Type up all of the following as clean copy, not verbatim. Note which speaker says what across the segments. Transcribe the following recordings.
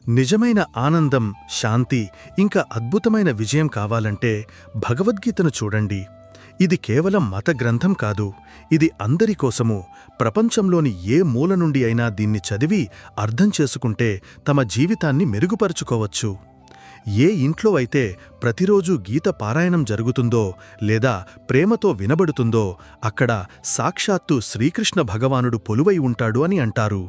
Speaker 1: నిజమైన ఆనందం, శాంతి, ఇంకా అద్భుతమైన విజయం కావాలంటే భగవద్గీతను చూడండి. ఇది కేవలం మత గ్రంథం కాదు. ఇది అందరి కోసము. ప్రపంచంలోని ఏ మూల నుండి అయినా దీన్ని చదివి అర్థం చేసుకుంటే తమ జీవితాన్ని మెరుగుపరుచుకోవచ్చు. ఏ ఇంట్లో అయితే ప్రతిరోజూ గీత పారాయణం జరుగుతుందో లేదా ప్రేమతో వినబడుతుందో అక్కడ సాక్షాత్తు శ్రీకృష్ణ భగవానుడు పొలువై ఉంటాడు అని అంటారు.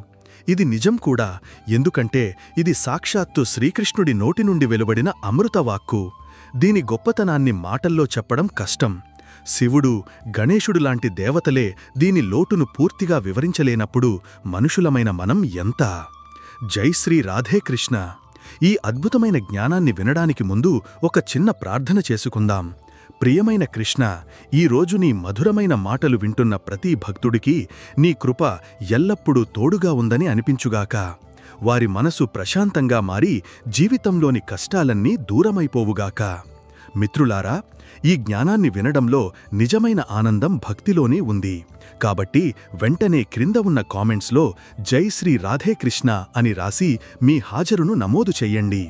Speaker 1: ఇది నిజం కూడా. ఎందుకంటే ఇది సాక్షాత్తు శ్రీకృష్ణుడి నోటి నుండి వెలువడిన అమృతవాక్కు. దీని గొప్పతనాన్ని మాటల్లో చెప్పడం కష్టం. శివుడు, గణేశుడు లాంటి దేవతలే దీని లోటును పూర్తిగా వివరించలేనప్పుడు మనుషులమైన మనం ఎంత? జై శ్రీ రాధేకృష్ణ. ఈ అద్భుతమైన జ్ఞానాన్ని వినడానికి ముందు ఒక చిన్న ప్రార్థన చేసుకుందాం. ప్రియమైన కృష్ణ, ఈరోజు నీ మధురమైన మాటలు వింటున్న ప్రతి భక్తుడికి నీ కృప ఎల్లప్పుడూ తోడుగా ఉందని అనిపించుగాక. వారి మనసు ప్రశాంతంగా మారి జీవితంలోని కష్టాలన్నీ దూరమైపోవుగాక. మిత్రులారా, ఈ జ్ఞానాన్ని వినడంలో నిజమైన ఆనందం భక్తిలోనే ఉంది. కాబట్టి వెంటనే క్రింద ఉన్న కామెంట్స్లో జై శ్రీ రాధేకృష్ణ అని రాసి మీ హాజరును నమోదు చెయ్యండి.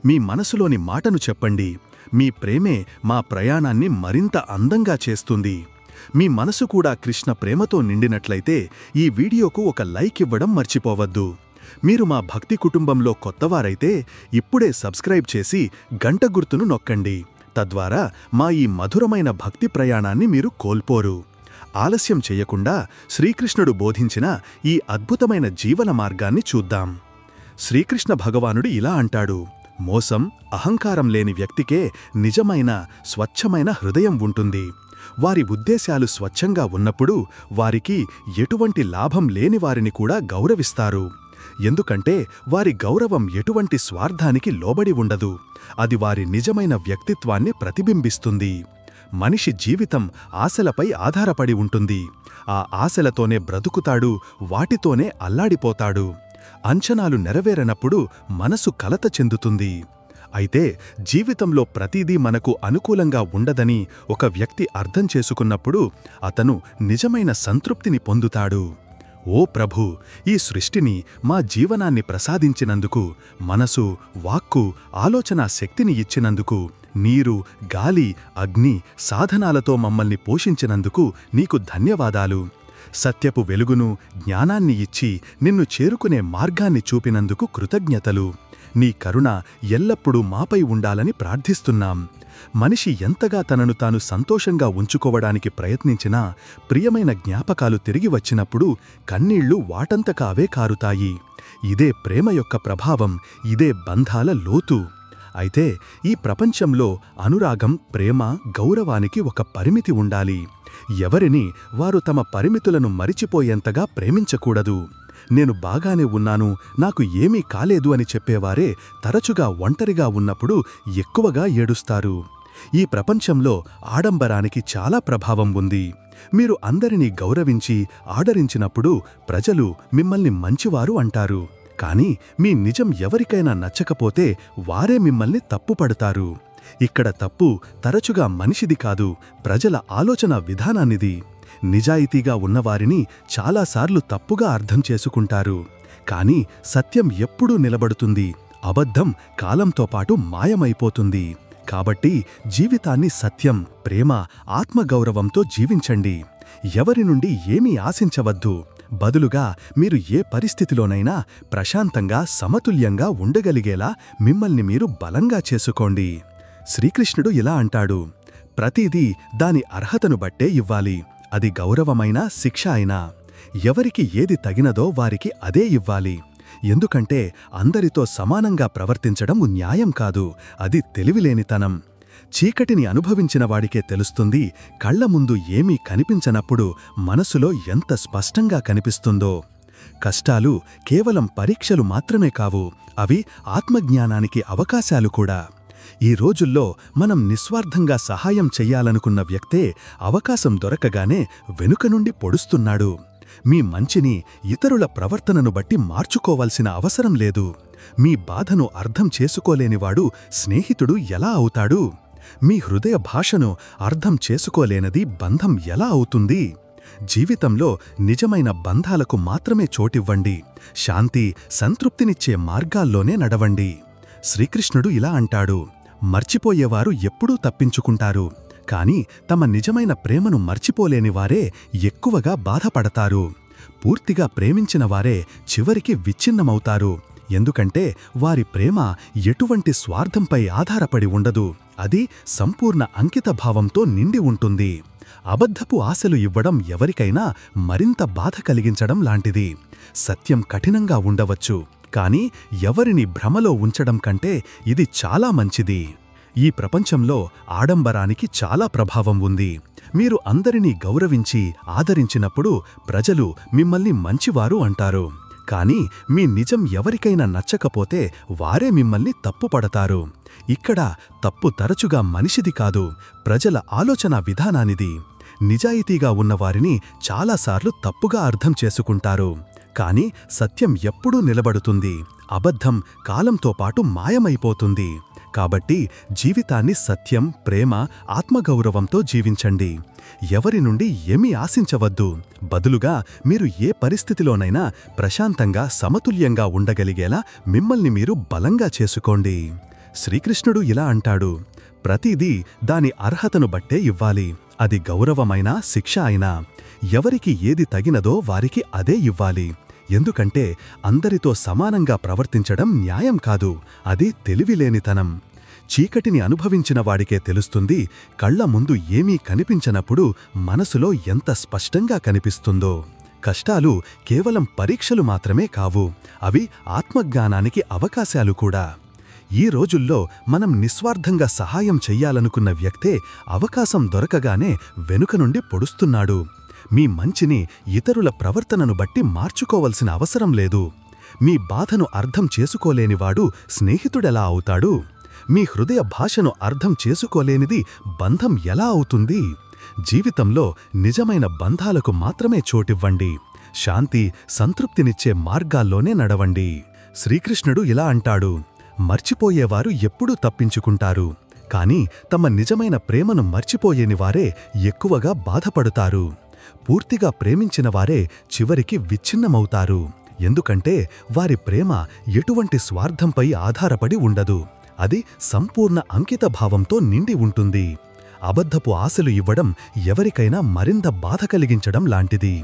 Speaker 1: మీ మనసులోని మాటను చెప్పండి. మీ ప్రేమే మా ప్రయాణాన్ని మరింత అందంగా చేస్తుంది. మీ మనసు కూడా కృష్ణ ప్రేమతో నిండినట్లయితే ఈ వీడియోకు ఒక లైక్ ఇవ్వడం మర్చిపోవద్దు. మీరు మా భక్తి కుటుంబంలో కొత్తవారైతే ఇప్పుడే సబ్స్క్రైబ్ చేసి గంట గుర్తును నొక్కండి. తద్వారా మా ఈ మధురమైన భక్తి ప్రయాణాన్ని మీరు కోల్పోరు. ఆలస్యం చెయ్యకుండా శ్రీకృష్ణుడు బోధించిన ఈ అద్భుతమైన జీవన మార్గాన్ని చూద్దాం. శ్రీకృష్ణ భగవానుడు ఇలా అంటాడు: మోసం, అహంకారం లేని వ్యక్తికే నిజమైన, స్వచ్ఛమైన హృదయం ఉంటుంది. వారి ఉద్దేశాలు స్వచ్ఛంగా ఉన్నప్పుడు వారికి ఎటువంటి లాభం లేని వారిని కూడా గౌరవిస్తారు. ఎందుకంటే వారి గౌరవం ఎటువంటి స్వార్థానికి లోబడి ఉండదు. అది వారి నిజమైన వ్యక్తిత్వాన్ని ప్రతిబింబిస్తుంది. మనిషి జీవితం ఆశలపై ఆధారపడి ఉంటుంది. ఆ ఆశలతోనే బ్రతుకుతాడు, వాటితోనే అల్లాడిపోతాడు. అంచనాలు నెరవేరనప్పుడు మనసు కలత చెందుతుంది. అయితే జీవితంలో ప్రతిదీ మనకు అనుకూలంగా ఉండదని ఒక వ్యక్తి అర్థం చేసుకున్నప్పుడు అతను నిజమైన సంతృప్తిని పొందుతాడు. ఓ ప్రభూ, ఈ సృష్టిని, మా జీవనాన్ని ప్రసాదించినందుకు, మనసు, వాక్కు, ఆలోచనా శక్తిని ఇచ్చినందుకు, నీరు, గాలి, అగ్ని, సాధనాలతో మమ్మల్ని పోషించినందుకు నీకు ధన్యవాదాలు. సత్యపు వెలుగును, జ్ఞానాన్ని ఇచ్చి నిన్ను చేరుకునే మార్గాన్ని చూపినందుకు కృతజ్ఞతలు. నీ కరుణ ఎల్లప్పుడూ మాపై ఉండాలని ప్రార్థిస్తున్నాం. మనిషి ఎంతగా తనను తాను సంతోషంగా ఉంచుకోవడానికి ప్రయత్నించినా ప్రియమైన జ్ఞాపకాలు తిరిగి వచ్చినప్పుడు కన్నీళ్లు వాటంతక అవే కారుతాయి. ఇదే ప్రేమ యొక్క ప్రభావం, ఇదే బంధాల లోతు. అయితే ఈ ప్రపంచంలో అనురాగం, ప్రేమ, గౌరవానికి ఒక పరిమితి ఉండాలి. ఎవరిని వారు తమ పరిమితులను మరిచిపోయేంతగా ప్రేమించకూడదు. నేను బాగానే ఉన్నాను, నాకు ఏమీ కాలేదు అని చెప్పేవారే తరచుగా ఒంటరిగా ఉన్నప్పుడు ఎక్కువగా ఏడుస్తారు. ఈ ప్రపంచంలో ఆడంబరానికి చాలా ప్రభావం ఉంది. మీరు అందరినీ గౌరవించి ఆదరించినప్పుడు ప్రజలు మిమ్మల్ని మంచివారు అంటారు. కానీ మీ నిజం ఎవరికైనా నచ్చకపోతే వారే మిమ్మల్ని తప్పుపడతారు. ఇక్కడ తప్పు తరచుగా మనిషిది కాదు, ప్రజల ఆలోచన విధానానిది. నిజాయితీగా ఉన్నవారిని చాలాసార్లు తప్పుగా అర్థం చేసుకుంటారు. కానీ సత్యం ఎప్పుడూ నిలబడుతుంది. అబద్ధం కాలంతో పాటు మాయమైపోతుంది. కాబట్టి జీవితాన్ని సత్యం, ప్రేమ, ఆత్మగౌరవంతో జీవించండి. ఎవరి నుండి ఏమీ ఆశించవద్దు. బదులుగా మీరు ఏ పరిస్థితిలోనైనా ప్రశాంతంగా, సమతుల్యంగా ఉండగలిగేలా మిమ్మల్ని మీరు బలంగా చేసుకోండి. శ్రీకృష్ణుడు ఇలా అంటాడు: ప్రతిదీ దాని అర్హతను బట్టే ఇవ్వాలి. అది గౌరవమైనా, శిక్ష అయినా. ఎవరికి ఏది తగినదో వారికి అదే ఇవ్వాలి. ఎందుకంటే అందరితో సమానంగా ప్రవర్తించడం న్యాయం కాదు, అది తెలివిలేనితనం. చీకటిని అనుభవించిన వాడికే తెలుస్తుంది కళ్ల ముందు ఏమీ కనిపించనప్పుడు మనసులో ఎంత స్పష్టంగా కనిపిస్తుందో. కష్టాలు కేవలం పరీక్షలు మాత్రమే కావు, అవి ఆత్మజ్ఞానానికి అవకాశాలు కూడా. ఈ రోజుల్లో మనం నిస్వార్థంగా సహాయం చెయ్యాలనుకున్న వ్యక్తే అవకాశం దొరకగానే వెనుక నుండి పొడుస్తున్నాడు. మీ మంచిని ఇతరుల ప్రవర్తనను బట్టి మార్చుకోవాల్సిన అవసరం లేదు. మీ బాధను అర్థం చేసుకోలేనివాడు స్నేహితుడు ఎలా అవుతాడు? మీ హృదయ భాషను అర్థం చేసుకోలేనది బంధం ఎలా అవుతుంది? జీవితంలో నిజమైన బంధాలకు మాత్రమే చోటివ్వండి. శాంతి, సంతృప్తినిచ్చే మార్గాల్లోనే నడవండి. శ్రీకృష్ణుడు ఇలా అంటాడు, మర్చిపోయేవారు ఎప్పుడూ తప్పించుకుంటారు, కాని తమ నిజమైన ప్రేమను మర్చిపోలేనివారే ఎక్కువగా బాధపడతారు. పూర్తిగా ప్రేమించిన వారే చివరికి విచ్ఛిన్నమవుతారు. ఎందుకంటే వారి ప్రేమ ఎటువంటి స్వార్థంపై ఆధారపడి ఉండదు. అది సంపూర్ణ అంకితభావంతో నిండి ఉంటుంది. అబద్ధపు ఆశలు ఇవ్వడం ఎవరికైనా మరింత బాధ కలిగించడం లాంటిది. సత్యం కఠినంగా ఉండవచ్చు, కాని ఎవరిని భ్రమలో ఉంచడం కంటే ఇది చాలా మంచిది. ఈ ప్రపంచంలో ఆడంబరానికి చాలా ప్రభావం ఉంది. మీరు అందరినీ గౌరవించి ఆదరించినప్పుడు ప్రజలు మిమ్మల్ని మంచివారు అంటారు. కాని మీ నిజం ఎవరికైనా నచ్చకపోతే వారే మిమ్మల్ని తప్పుపడతారు. ఇక్కడ తప్పు తరచుగా మనిషిది కాదు, ప్రజల ఆలోచనా విధానానిది. నిజాయితీగా ఉన్నవారిని చాలాసార్లు తప్పుగా అర్థం చేసుకుంటారు. కాని సత్యం ఎప్పుడూ నిలబడుతుంది. అబద్ధం కాలంతో పాటు మాయమైపోతుంది. కాబట్టి జీవితాన్ని సత్యం, ప్రేమ, ఆత్మగౌరవంతో జీవించండి. ఎవరి నుండి ఏమీ ఆశించవద్దు. బదులుగా మీరు ఏ పరిస్థితిలోనైనా ప్రశాంతంగా, సమతుల్యంగా ఉండగలిగేలా మిమ్మల్ని మీరు బలంగా చేసుకోండి. శ్రీకృష్ణుడు ఇలా అంటాడు, ప్రతిదీ దాని అర్హతను బట్టే ఇవ్వాలి. అది గౌరవమైనా, శిక్ష అయినా. ఎవరికి ఏది తగినదో వారికి అదే ఇవ్వాలి. ఎందుకంటే అందరితో సమానంగా ప్రవర్తించడం న్యాయం కాదు, అది తెలివిలేనితనం. చీకటిని అనుభవించిన వాడికే తెలుస్తుంది, కళ్ల ముందు ఏమీ కనిపించనప్పుడు మనసులో ఎంత స్పష్టంగా కనిపిస్తుందో. కష్టాలు కేవలం పరీక్షలు మాత్రమే కావు, అవి ఆత్మజ్ఞానానికి అవకాశాలు కూడా. ఈ రోజుల్లో మనం నిస్వార్థంగా సహాయం చెయ్యాలనుకున్న వ్యక్తే అవకాశం దొరకగానే వెనుక నుండి పొడుస్తున్నాడు. మీ మంచిని ఇతరుల ప్రవర్తనను బట్టి మార్చుకోవలసిన అవసరం లేదు. మీ బాధను అర్థం చేసుకోలేనివాడు స్నేహితుడెలా అవుతాడు? మీ హృదయ భాషను అర్థం చేసుకోలేనిది బంధం ఎలా అవుతుంది? జీవితంలో నిజమైన బంధాలకు మాత్రమే చోటివ్వండి. శాంతి, సంతృప్తినిచ్చే మార్గాల్లోనే నడవండి. శ్రీకృష్ణుడు ఇలా అంటాడు, మర్చిపోయేవారు ఎప్పుడూ తప్పించుకుంటారు, కాని తమ నిజమైన ప్రేమను మర్చిపోయేనివారే ఎక్కువగా బాధపడుతారు. పూర్తిగా ప్రేమించినవారే చివరికి విచ్ఛిన్నమవుతారు. ఎందుకంటే వారి ప్రేమ ఎటువంటి స్వార్థంపై ఆధారపడి ఉండదు. అది సంపూర్ణ అంకితభావంతో నిండి ఉంటుంది. అబద్ధపు ఆశలు ఇవ్వడం ఎవరికైనా మరింత బాధ కలిగించడం లాంటిది.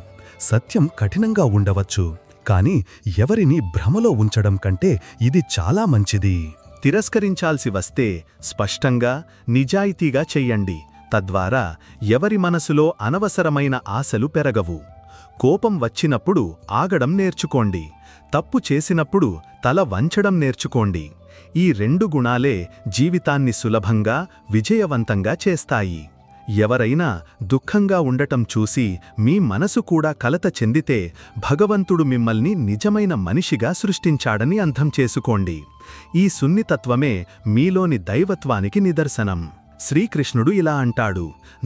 Speaker 1: సత్యం కఠినంగా ఉండవచ్చు, కాని ఎవరిని భ్రమలో ఉంచడం కంటే ఇది చాలా మంచిది.
Speaker 2: తిరస్కరించాల్సి వస్తే స్పష్టంగా, నిజాయితీగా చెయ్యండి. తద్వారా ఎవరి మనసులో అనవసరమైన ఆశలు పెరగవు. కోపం వచ్చినప్పుడు ఆగడం నేర్చుకోండి. తప్పు చేసినప్పుడు తల వంచడం నేర్చుకోండి. ఈ 2 గుణాలే జీవితాన్ని సులభంగా, విజయవంతంగా చేస్తాయి. ఎవరైనా దుఃఖంగా ఉండటం చూసి మీ మనసు కూడా కలత చెందితే భగవంతుడు మిమ్మల్ని నిజమైన మనిషిగా సృష్టించాడని అర్థం చేసుకోండి. ఈ సున్నితత్వమే మీలోని దైవత్వానికి నిదర్శనం. శ్రీకృష్ణుడు ఇలా అంటాడు,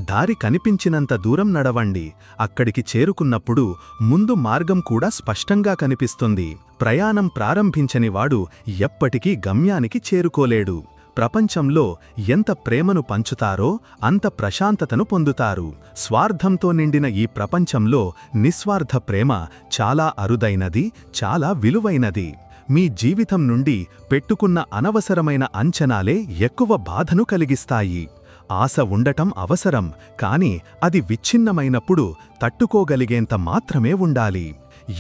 Speaker 2: దారి కనిపించినంత దూరం నడవండి. అక్కడికి చేరుకున్నప్పుడు ముందు మార్గం కూడా స్పష్టంగా కనిపిస్తుంది. ప్రయాణం ప్రారంభించనివాడు ఎప్పటికీ గమ్యానికి చేరుకోలేడు. ప్రపంచంలో ఎంత ప్రేమను పంచుతారో అంత ప్రశాంతతను పొందుతారు. స్వార్థంతో నిండిన ఈ ప్రపంచంలో నిస్వార్థ ప్రేమ చాలా అరుదైనది, చాలా విలువైనది. మీ జీవితం నుండి పెట్టుకున్న అనవసరమైన అంచనాలే ఎక్కువ బాధను కలిగిస్తాయి. ఆశ ఉండటం అవసరం, కాని అది విచ్ఛిన్నమైనప్పుడు తట్టుకోగలిగేంత మాత్రమే ఉండాలి.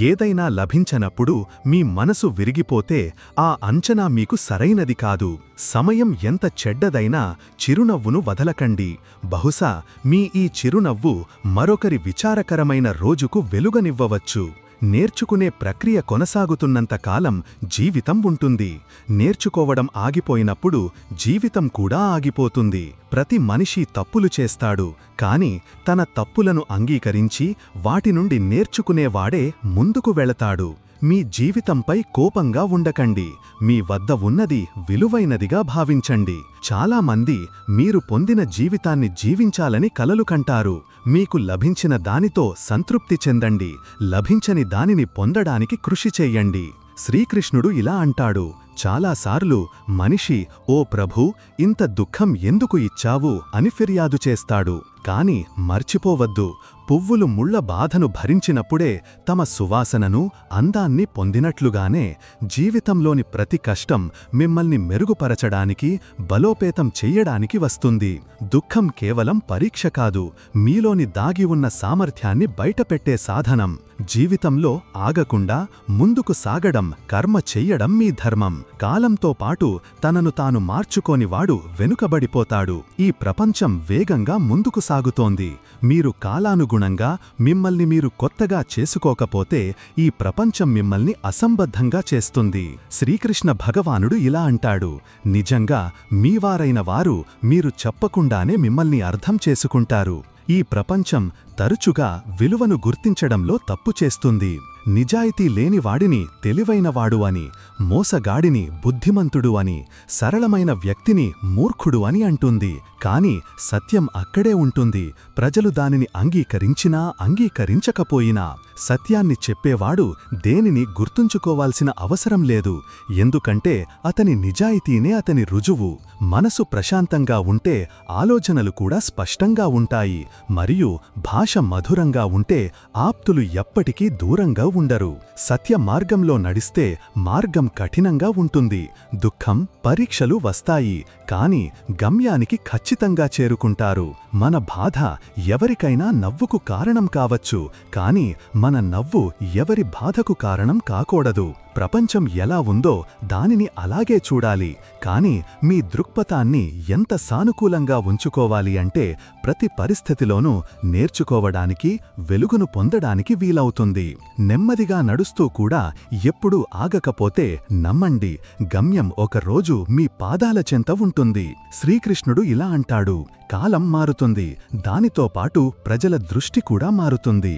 Speaker 2: ఏదైనా లభించనప్పుడు మీ మనసు విరిగిపోతే ఆ అంచనా మీకు సరైనది కాదు. సమయం ఎంత చెడ్డదైనా చిరునవ్వును వదలకండి. బహుశా మీ ఈ చిరునవ్వు మరొకరి విచారకరమైన రోజుకు వెలుగనివ్వవచ్చు. నేర్చుకునే ప్రక్రియ కొనసాగుతున్నంత కాలం జీవితం ఉంటుంది. నేర్చుకోవడం ఆగిపోయినప్పుడు జీవితం కూడా ఆగిపోతుంది. ప్రతి మనిషి తప్పులు చేస్తాడు, కాని తన తప్పులను అంగీకరించి వాటి నుండి నేర్చుకునేవాడే ముందుకు వెళతాడు. మీ జీవితంపై కోపంగా ఉండకండి. మీ వద్ద ఉన్నది విలువైనదిగా భావించండి. చాలామంది మీరు పొందిన జీవితాన్ని జీవించాలని కలలు కంటారు. మీకు లభించిన దానితో సంతృప్తి చెందండి. లభించని దానిని పొందడానికి కృషి చెయ్యండి. శ్రీకృష్ణుడు ఇలా అంటాడు, చాలాసార్లు మనిషి ఓ ప్రభూ, ఇంత దుఃఖం ఎందుకు ఇచ్చావు అని ఫిర్యాదు చేస్తాడు. కాని మర్చిపోవద్దు, పువ్వులు ముళ్ల బాధను భరించినప్పుడే తమ సువాసనను అందాన్ని పొందినట్లుగానే జీవితంలోని ప్రతి కష్టం మిమ్మల్ని మెరుగుపరచడానికి బలోపేతం చెయ్యడానికి వస్తుంది. దుఃఖం కేవలం పరీక్ష కాదు, మీలోని దాగి ఉన్న సామర్థ్యాన్ని బయటపెట్టే సాధనం. జీవితంలో ఆగకుండా ముందుకు సాగడం, కర్మ చెయ్యడం మీ ధర్మం. కాలంతో పాటు తనను తాను మార్చుకోనివాడు వెనుకబడిపోతాడు. ఈ ప్రపంచం వేగంగా ముందుకు సాగుతోంది. మీరు కాలానుగుణంగా మిమ్మల్ని మీరు కొత్తగా చేసుకోకపోతే ఈ ప్రపంచం మిమ్మల్ని అసంబద్ధంగా చేస్తుంది. శ్రీకృష్ణ భగవానుడు ఇలా అంటాడు, నిజంగా మీవారైన వారు మీరు చెప్పకుండానే మిమ్మల్ని అర్థం చేసుకుంటారు. ఈ ప్రపంచం తరచుగా విలువను గుర్తించడంలో తప్పు చేస్తుంది. నిజాయితీ లేనివాడిని తెలివైనవాడు అని, మోసగాడిని బుద్ధిమంతుడు అని, సరళమైన వ్యక్తిని మూర్ఖుడు అని అంటుంది. కాని సత్యం అక్కడే ఉంటుంది. ప్రజలు దానిని అంగీకరించినా అంగీకరించకపోయినా సత్యాన్ని చెప్పేవాడు దేనిని గుర్తుంచుకోవాల్సిన అవసరం లేదు. ఎందుకంటే అతని నిజాయితీనే అతని రుజువు. మనసు ప్రశాంతంగా ఉంటే ఆలోచనలు కూడా స్పష్టంగా ఉంటాయి. మరియు భాష మధురంగా ఉంటే ఆప్తులు ఎప్పటికీ దూరంగా ఉండరు. సత్య మార్గంలో నడిస్తే మార్గం కఠినంగా ఉంటుంది. దుఃఖం, పరీక్షలు వస్తాయి, కాని గమ్యానికి ఖచ్చితంగా చేరుకుంటారు. మన బాధ ఎవరికైనా నవ్వుకు కారణం కావచ్చు, కాని మన నవ్వు ఎవరి బాధకు కారణం కాకూడదు. ప్రపంచం ఎలా ఉందో దానిని అలాగే చూడాలి. కాని మీ దృక్పథాన్ని ఎంత సానుకూలంగా ఉంచుకోవాలి అంటే ప్రతి పరిస్థితిలోనూ నేర్చుకోవడానికి, వెలుగును పొందడానికి వీలవుతుంది. నెమ్మదిగా నడుస్తూ కూడా ఎప్పుడూ ఆగకపోతే నమ్మండి, గమ్యం ఒకరోజు మీ పాదాల చెంత ఉంటుంది. శ్రీకృష్ణుడు ఇలా అంటాడు, కాలం మారుతుంది, దానితో పాటు ప్రజల దృష్టి కూడా మారుతుంది.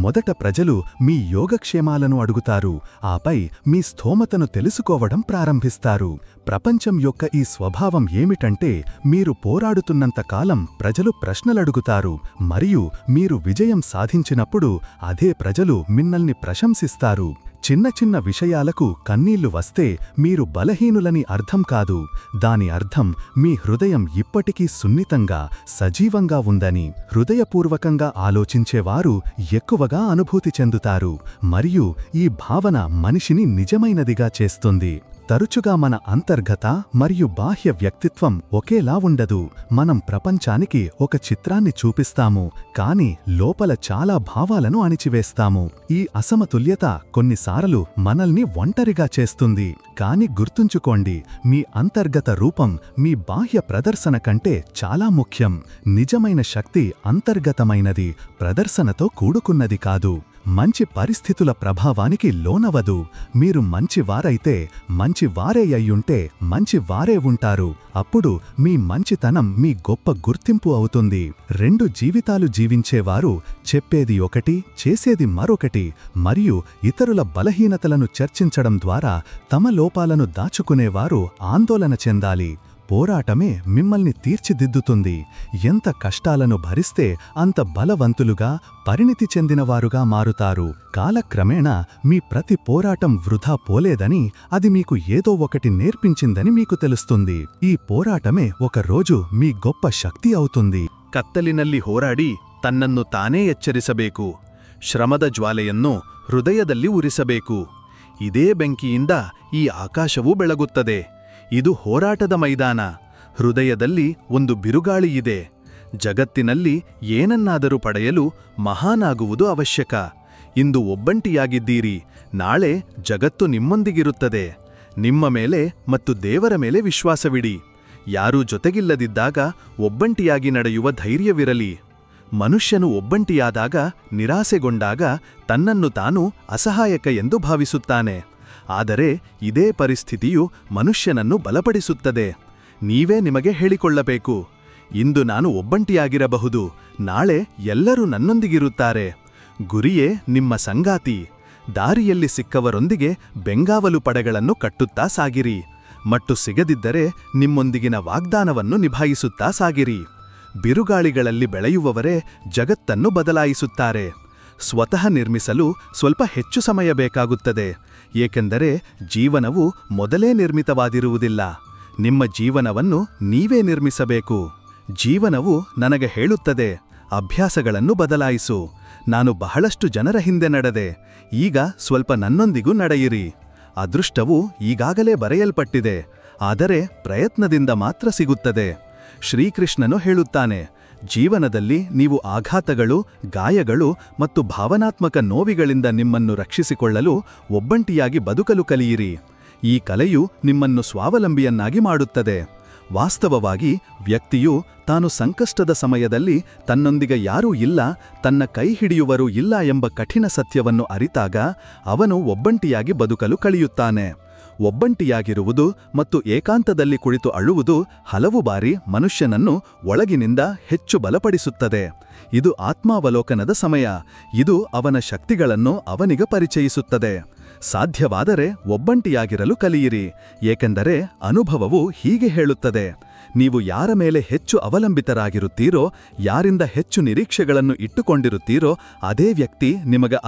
Speaker 2: మొదట ప్రజలు మీ యోగక్షేమాలను అడుగుతారు, ఆపై మీ స్థోమతను తెలుసుకోవడం ప్రారంభిస్తారు. ప్రపంచం యొక్క ఈ స్వభావం ఏమిటంటే మీరు పోరాడుతున్నంత కాలం ప్రజలు ప్రశ్నలడుగుతారు, మరియు మీరు విజయం సాధించినప్పుడు అదే ప్రజలు మిమ్మల్ని ప్రశంసిస్తారు. చిన్న చిన్న విషయాలకు కన్నీళ్లు వస్తే మీరు బలహీనులని అర్థం కాదు. దాని అర్థం మీ హృదయం ఇప్పటికీ సున్నితంగా, సజీవంగా ఉందని. హృదయపూర్వకంగా ఆలోచించేవారు ఎక్కువగా అనుభూతి చెందుతారు, మరియు ఈ భావన మనిషిని నిజమైనదిగా చేస్తుంది. తరచుగా మన అంతర్గత మరియు బాహ్య వ్యక్తిత్వం ఒకేలా ఉండదు. మనం ప్రపంచానికి ఒక చిత్రాన్ని చూపిస్తాము, కాని లోపల చాలా భావాలను అణిచివేస్తాము. ఈ అసమతుల్యత కొన్నిసార్లు మనల్ని ఒంటరిగా చేస్తుంది. కాని గుర్తుంచుకోండి, మీ అంతర్గత రూపం మీ బాహ్య ప్రదర్శన కంటే చాలా ముఖ్యం. నిజమైన శక్తి అంతర్గతమైనది, ప్రదర్శనతో కూడుకున్నది కాదు. మంచి పరిస్థితుల ప్రభావానికి లోనవదు. మీరు మంచివారైతే మంచివారే అయ్యుంటే మంచివారే ఉంటారు. అప్పుడు మీ మంచితనం మీ గొప్ప గుర్తింపు అవుతుంది. రెండు జీవితాలు జీవించేవారు చెప్పేది ఒకటి, చేసేది మరొకటి, మరియు ఇతరుల బలహీనతలను చర్చించడం ద్వారా తమ లోపాలను దాచుకునేవారు ఆందోళన చెందాలి. పోరాటమే మిమ్మల్ని తీర్చిదిద్దుతుంది. ఎంత కష్టాలను భరిస్తే అంత బలవంతులుగా, పరిణితి చెందినవారుగా మారుతారు. కాలక్రమేణా మీ ప్రతి పోరాటం వృధా పోలేదని, అది మీకు ఏదో ఒకటి నేర్పించిందని మీకు తెలుస్తుంది. ఈ పోరాటమే ఒకరోజు మీ గొప్ప శక్తి అవుతుంది.
Speaker 1: ಕತ್ತಲಿನಲ್ಲಿ ಹೋರಾಡಿ ತನ್ನನ್ನು ತಾನೇ ಎಚ್ಚರಿಸಬೇಕು. ಶ್ರಮದ ಜ್ವಾಲೆಯನ್ನು ಹೃದಯದಲ್ಲಿ ಉರಿಸಬೇಕು. ಇದೇ ಬೆಂಕಿಯಿಂದ ಈ ಆಕಾಶವೂ ಬೆಳಗುತ್ತದೆ. ಇದು ಹೋರಾಟದ ಮೈದಾನ. ಹೃದಯದಲ್ಲಿ ಒಂದು ಬಿರುಗಾಳಿಯಿದೆ. ಜಗತ್ತಿನಲ್ಲಿ ಏನನ್ನಾದರೂ ಪಡೆಯಲು ಮಹಾನಾಗುವುದು ಅವಶ್ಯಕ. ಇಂದು ಒಬ್ಬಂಟಿಯಾಗಿದ್ದೀರಿ, ನಾಳೆ ಜಗತ್ತು ನಿಮ್ಮೊಂದಿಗಿರುತ್ತದೆ. ನಿಮ್ಮ ಮೇಲೆ ಮತ್ತು ದೇವರ ಮೇಲೆ ವಿಶ್ವಾಸವಿಡಿ. ಯಾರೂ ಜೊತೆಗಿಲ್ಲದಿದ್ದಾಗ ಒಬ್ಬಂಟಿಯಾಗಿ ನಡೆಯುವ ಧೈರ್ಯವಿರಲಿ. ಮನುಷ್ಯನು ಒಬ್ಬಂಟಿಯಾದಾಗ, ನಿರಾಸೆಗೊಂಡಾಗ ತನ್ನನ್ನು ತಾನು ಅಸಹಾಯಕ ಎಂದು ಭಾವಿಸುತ್ತಾನೆ. ಆದರೆ ಇದೇ ಪರಿಸ್ಥಿತಿಯು ಮನುಷ್ಯನನ್ನು ಬಲಪಡಿಸುತ್ತದೆ. ನೀವೇ ನಿಮಗೆ ಹೇಳಿಕೊಳ್ಳಬೇಕು, ಇಂದು ನಾನು ಒಬ್ಬಂಟಿಯಾಗಿರಬಹುದು, ನಾಳೆ ಎಲ್ಲರೂ ನನ್ನೊಂದಿಗಿರುತ್ತಾರೆ. ಗುರಿಯೇ ನಿಮ್ಮ ಸಂಗಾತಿ. ದಾರಿಯಲ್ಲಿ ಸಿಕ್ಕವರೊಂದಿಗೆ ಬೆಂಗಾವಲು ಪಡೆಗಳನ್ನು ಕಟ್ಟುತ್ತಾ ಸಾಗಿರಿ. ಮಟ್ಟು ಸಿಗದಿದ್ದರೆ ನಿಮ್ಮೊಂದಿಗಿನ ವಾಗ್ದಾನವನ್ನು ನಿಭಾಯಿಸುತ್ತಾ ಸಾಗಿರಿ. ಬಿರುಗಾಳಿಗಳಲ್ಲಿ ಬೆಳೆಯುವವರೇ ಜಗತ್ತನ್ನು ಬದಲಾಯಿಸುತ್ತಾರೆ. ಸ್ವತಃ ನಿರ್ಮಿಸಲು ಸ್ವಲ್ಪ ಹೆಚ್ಚು ಸಮಯ ಬೇಕಾಗುತ್ತದೆ, ಏಕೆಂದರೆ ಜೀವನವು ಮೊದಲೇ ನಿರ್ಮಿತವಾದಿರುವುದಿಲ್ಲ. ನಿಮ್ಮ ಜೀವನವನ್ನು ನೀವೇ ನಿರ್ಮಿಸಬೇಕು. ಜೀವನವು ನನಗೆ ಹೇಳುತ್ತದೆ,
Speaker 2: ಅಭ್ಯಾಸಗಳನ್ನು ಬದಲಾಯಿಸು. ನಾನು ಬಹಳಷ್ಟು ಜನರ ಹಿಂದೆ ನಡೆದೆ, ಈಗ ಸ್ವಲ್ಪ ನನ್ನೊಂದಿಗೂ ನಡೆಯಿರಿ. ಅದೃಷ್ಟವು ಈಗಾಗಲೇ ಬರೆಯಲ್ಪಟ್ಟಿದೆ, ಆದರೆ ಪ್ರಯತ್ನದಿಂದ ಮಾತ್ರ ಸಿಗುತ್ತದೆ. ಶ್ರೀಕೃಷ್ಣನು ಹೇಳುತ್ತಾನೆ, ಜೀವನದಲ್ಲಿ ನೀವು ಆಘಾತಗಳು, ಗಾಯಗಳು ಮತ್ತು ಭಾವನಾತ್ಮಕ ನೋವಿಗಳಿಂದ ನಿಮ್ಮನ್ನು ರಕ್ಷಿಸಿಕೊಳ್ಳಲು ಒಬ್ಬಂಟಿಯಾಗಿ ಬದುಕಲು ಕಲಿಯಿರಿ. ಈ ಕಲೆಯು ನಿಮ್ಮನ್ನು ಸ್ವಾವಲಂಬಿಯನ್ನಾಗಿ ಮಾಡುತ್ತದೆ. ವಾಸ್ತವವಾಗಿ ವ್ಯಕ್ತಿಯು ತಾನು ಸಂಕಷ್ಟದ ಸಮಯದಲ್ಲಿ ತನ್ನೊಂದಿಗೆ ಯಾರೂ ಇಲ್ಲ, ತನ್ನ ಕೈ ಹಿಡಿಯುವರೂ ಇಲ್ಲ ಎಂಬ ಕಠಿಣ ಸತ್ಯವನ್ನು ಅರಿತಾಗ ಅವನು ಒಬ್ಬಂಟಿಯಾಗಿ ಬದುಕಲು ಕಲಿಯುತ್ತಾನೆ. ಒಬ್ಬಂಟಿಯಾಗಿರುವುದು ಮತ್ತು ಏಕಾಂತದಲ್ಲಿ ಕುಳಿತು ಅಳುವುದು ಹಲವು ಬಾರಿ ಮನುಷ್ಯನನ್ನು ಒಳಗಿನಿಂದ ಹೆಚ್ಚು ಬಲಪಡಿಸುತ್ತದೆ. ಇದು ಆತ್ಮಾವಲೋಕನದ ಸಮಯ. ಇದು ಅವನ ಶಕ್ತಿಗಳನ್ನು ಅವನಿಗೆ ಪರಿಚಯಿಸುತ್ತದೆ. ಸಾಧ್ಯವಾದರೆ ಒಬ್ಬಂಟಿಯಾಗಿರಲು ಕಲಿಯಿರಿ, ಏಕೆಂದರೆ ಅನುಭವವು ಹೀಗೆ ಹೇಳುತ್ತದೆ, ನೀವು ಯಾರ ಮೇಲೆ ಹೆಚ್ಚು ಅವಲಂಬಿತರಾಗಿರುತ್ತೀರೋ, ಯಾರಿಂದ ಹೆಚ್ಚು ನಿರೀಕ್ಷೆಗಳನ್ನು ಇಟ್ಟುಕೊಂಡಿರುತ್ತೀರೋ ಅದೇ ವ್ಯಕ್ತಿ ನಿಮಗೆ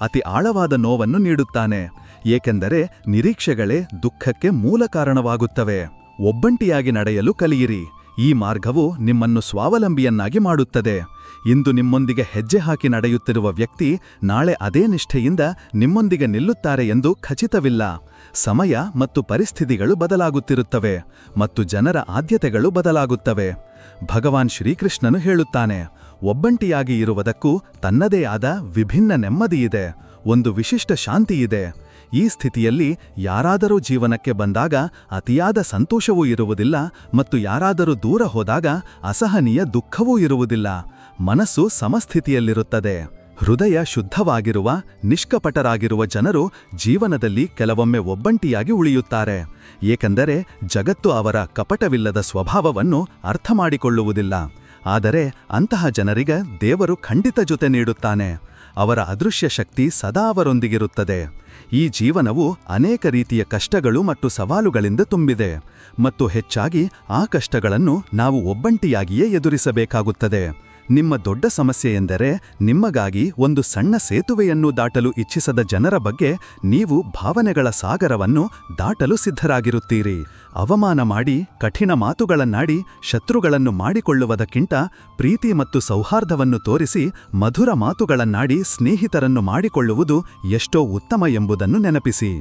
Speaker 2: ಅತಿ ಆಳವಾದ ನೋವನ್ನು ನೀಡುತ್ತಾನೆ. ಏಕೆಂದರೆ ನಿರೀಕ್ಷೆಗಳೇ ದುಃಖಕ್ಕೆ ಮೂಲ ಕಾರಣವಾಗುತ್ತವೆ. ಒಬ್ಬಂಟಿಯಾಗಿ ನಡೆಯಲು ಕಲಿಯಿರಿ. ಈ ಮಾರ್ಗವು ನಿಮ್ಮನ್ನು ಸ್ವಾವಲಂಬಿಯನ್ನಾಗಿ ಮಾಡುತ್ತದೆ. ಇಂದು ನಿಮ್ಮೊಂದಿಗೆ ಹೆಜ್ಜೆ ಹಾಕಿ ನಡೆಯುತ್ತಿರುವ ವ್ಯಕ್ತಿ ನಾಳೆ ಅದೇ ನಿಷ್ಠೆಯಿಂದ ನಿಮ್ಮೊಂದಿಗೆ ನಿಲ್ಲುತ್ತಾರೆ ಎಂದು ಖಚಿತವಿಲ್ಲ. ಸಮಯ ಮತ್ತು ಪರಿಸ್ಥಿತಿಗಳು ಬದಲಾಗುತ್ತಿರುತ್ತವೆ ಮತ್ತು ಜನರ ಆದ್ಯತೆಗಳು ಬದಲಾಗುತ್ತವೆ. ಭಗವಾನ್ ಶ್ರೀಕೃಷ್ಣನು ಹೇಳುತ್ತಾನೆ, ಒಬ್ಬಂಟಿಯಾಗಿ ಇರುವುದಕ್ಕೂ ತನ್ನದೇ ಆದ ವಿಭಿನ್ನ ನೆಮ್ಮದಿಯಿದೆ, ಒಂದು ವಿಶಿಷ್ಟ ಶಾಂತಿಯಿದೆ. ಈ ಸ್ಥಿತಿಯಲ್ಲಿ ಯಾರಾದರೂ ಜೀವನಕ್ಕೆ ಬಂದಾಗ ಅತಿಯಾದ ಸಂತೋಷವೂ ಇರುವುದಿಲ್ಲ ಮತ್ತು ಯಾರಾದರೂ ದೂರ ಹೋದಾಗ ಅಸಹನೀಯ ದುಃಖವೂ ಇರುವುದಿಲ್ಲ. ಮನಸ್ಸು ಸಮಸ್ಥಿತಿಯಲ್ಲಿರುತ್ತದೆ. ಹೃದಯ ಶುದ್ಧವಾಗಿರುವ, ನಿಷ್ಕಪಟರಾಗಿರುವ ಜನರು ಜೀವನದಲ್ಲಿ ಕೆಲವೊಮ್ಮೆ ಒಬ್ಬಂಟಿಯಾಗಿ ಉಳಿಯುತ್ತಾರೆ, ಏಕೆಂದರೆ ಜಗತ್ತು ಅವರ ಕಪಟವಿಲ್ಲದ ಸ್ವಭಾವವನ್ನು ಅರ್ಥಮಾಡಿಕೊಳ್ಳುವುದಿಲ್ಲ. ಆದರೆ ಅಂತಹ ಜನರಿಗೆ ದೇವರು ಖಂಡಿತ ಜೊತೆ ನೀಡುತ್ತಾನೆ. ಅವರ ಅದೃಶ್ಯ ಶಕ್ತಿ ಸದಾ ಅವರೊಂದಿಗಿರುತ್ತದೆ. ಈ ಜೀವನವು ಅನೇಕ ರೀತಿಯ ಕಷ್ಟಗಳು ಮತ್ತು ಸವಾಲುಗಳಿಂದ ತುಂಬಿದೆ ಮತ್ತು ಹೆಚ್ಚಾಗಿ ಆ ಕಷ್ಟಗಳನ್ನು ನಾವು ಒಬ್ಬಂಟಿಯಾಗಿಯೇ ಎದುರಿಸಬೇಕಾಗುತ್ತದೆ. ನಿಮ್ಮ ದೊಡ್ಡ ಸಮಸ್ಯೆ ಎಂದರೆ ನಿಮಗಾಗಿ ಒಂದು ಸಣ್ಣ ಸೇತುವೆಯನ್ನು ದಾಟಲು ಇಚ್ಛಿಸದ ಜನರ ಬಗ್ಗೆ ನೀವು ಭಾವನೆಗಳ ಸಾಗರವನ್ನು ದಾಟಲು ಸಿದ್ಧರಾಗಿರುತ್ತೀರಿ. ಅವಮಾನ ಮಾಡಿ, ಕಠಿಣ ಮಾತುಗಳನ್ನಾಡಿ ಶತ್ರುಗಳನ್ನು ಮಾಡಿಕೊಳ್ಳುವುದಕ್ಕಿಂತ ಪ್ರೀತಿ ಮತ್ತು ಸೌಹಾರ್ದವನ್ನು ತೋರಿಸಿ ಮಧುರ ಮಾತುಗಳನ್ನಾಡಿ ಸ್ನೇಹಿತರನ್ನು ಮಾಡಿಕೊಳ್ಳುವುದು ಎಷ್ಟೋ ಉತ್ತಮ ಎಂಬುದನ್ನು ನೆನಪಿಸಿ.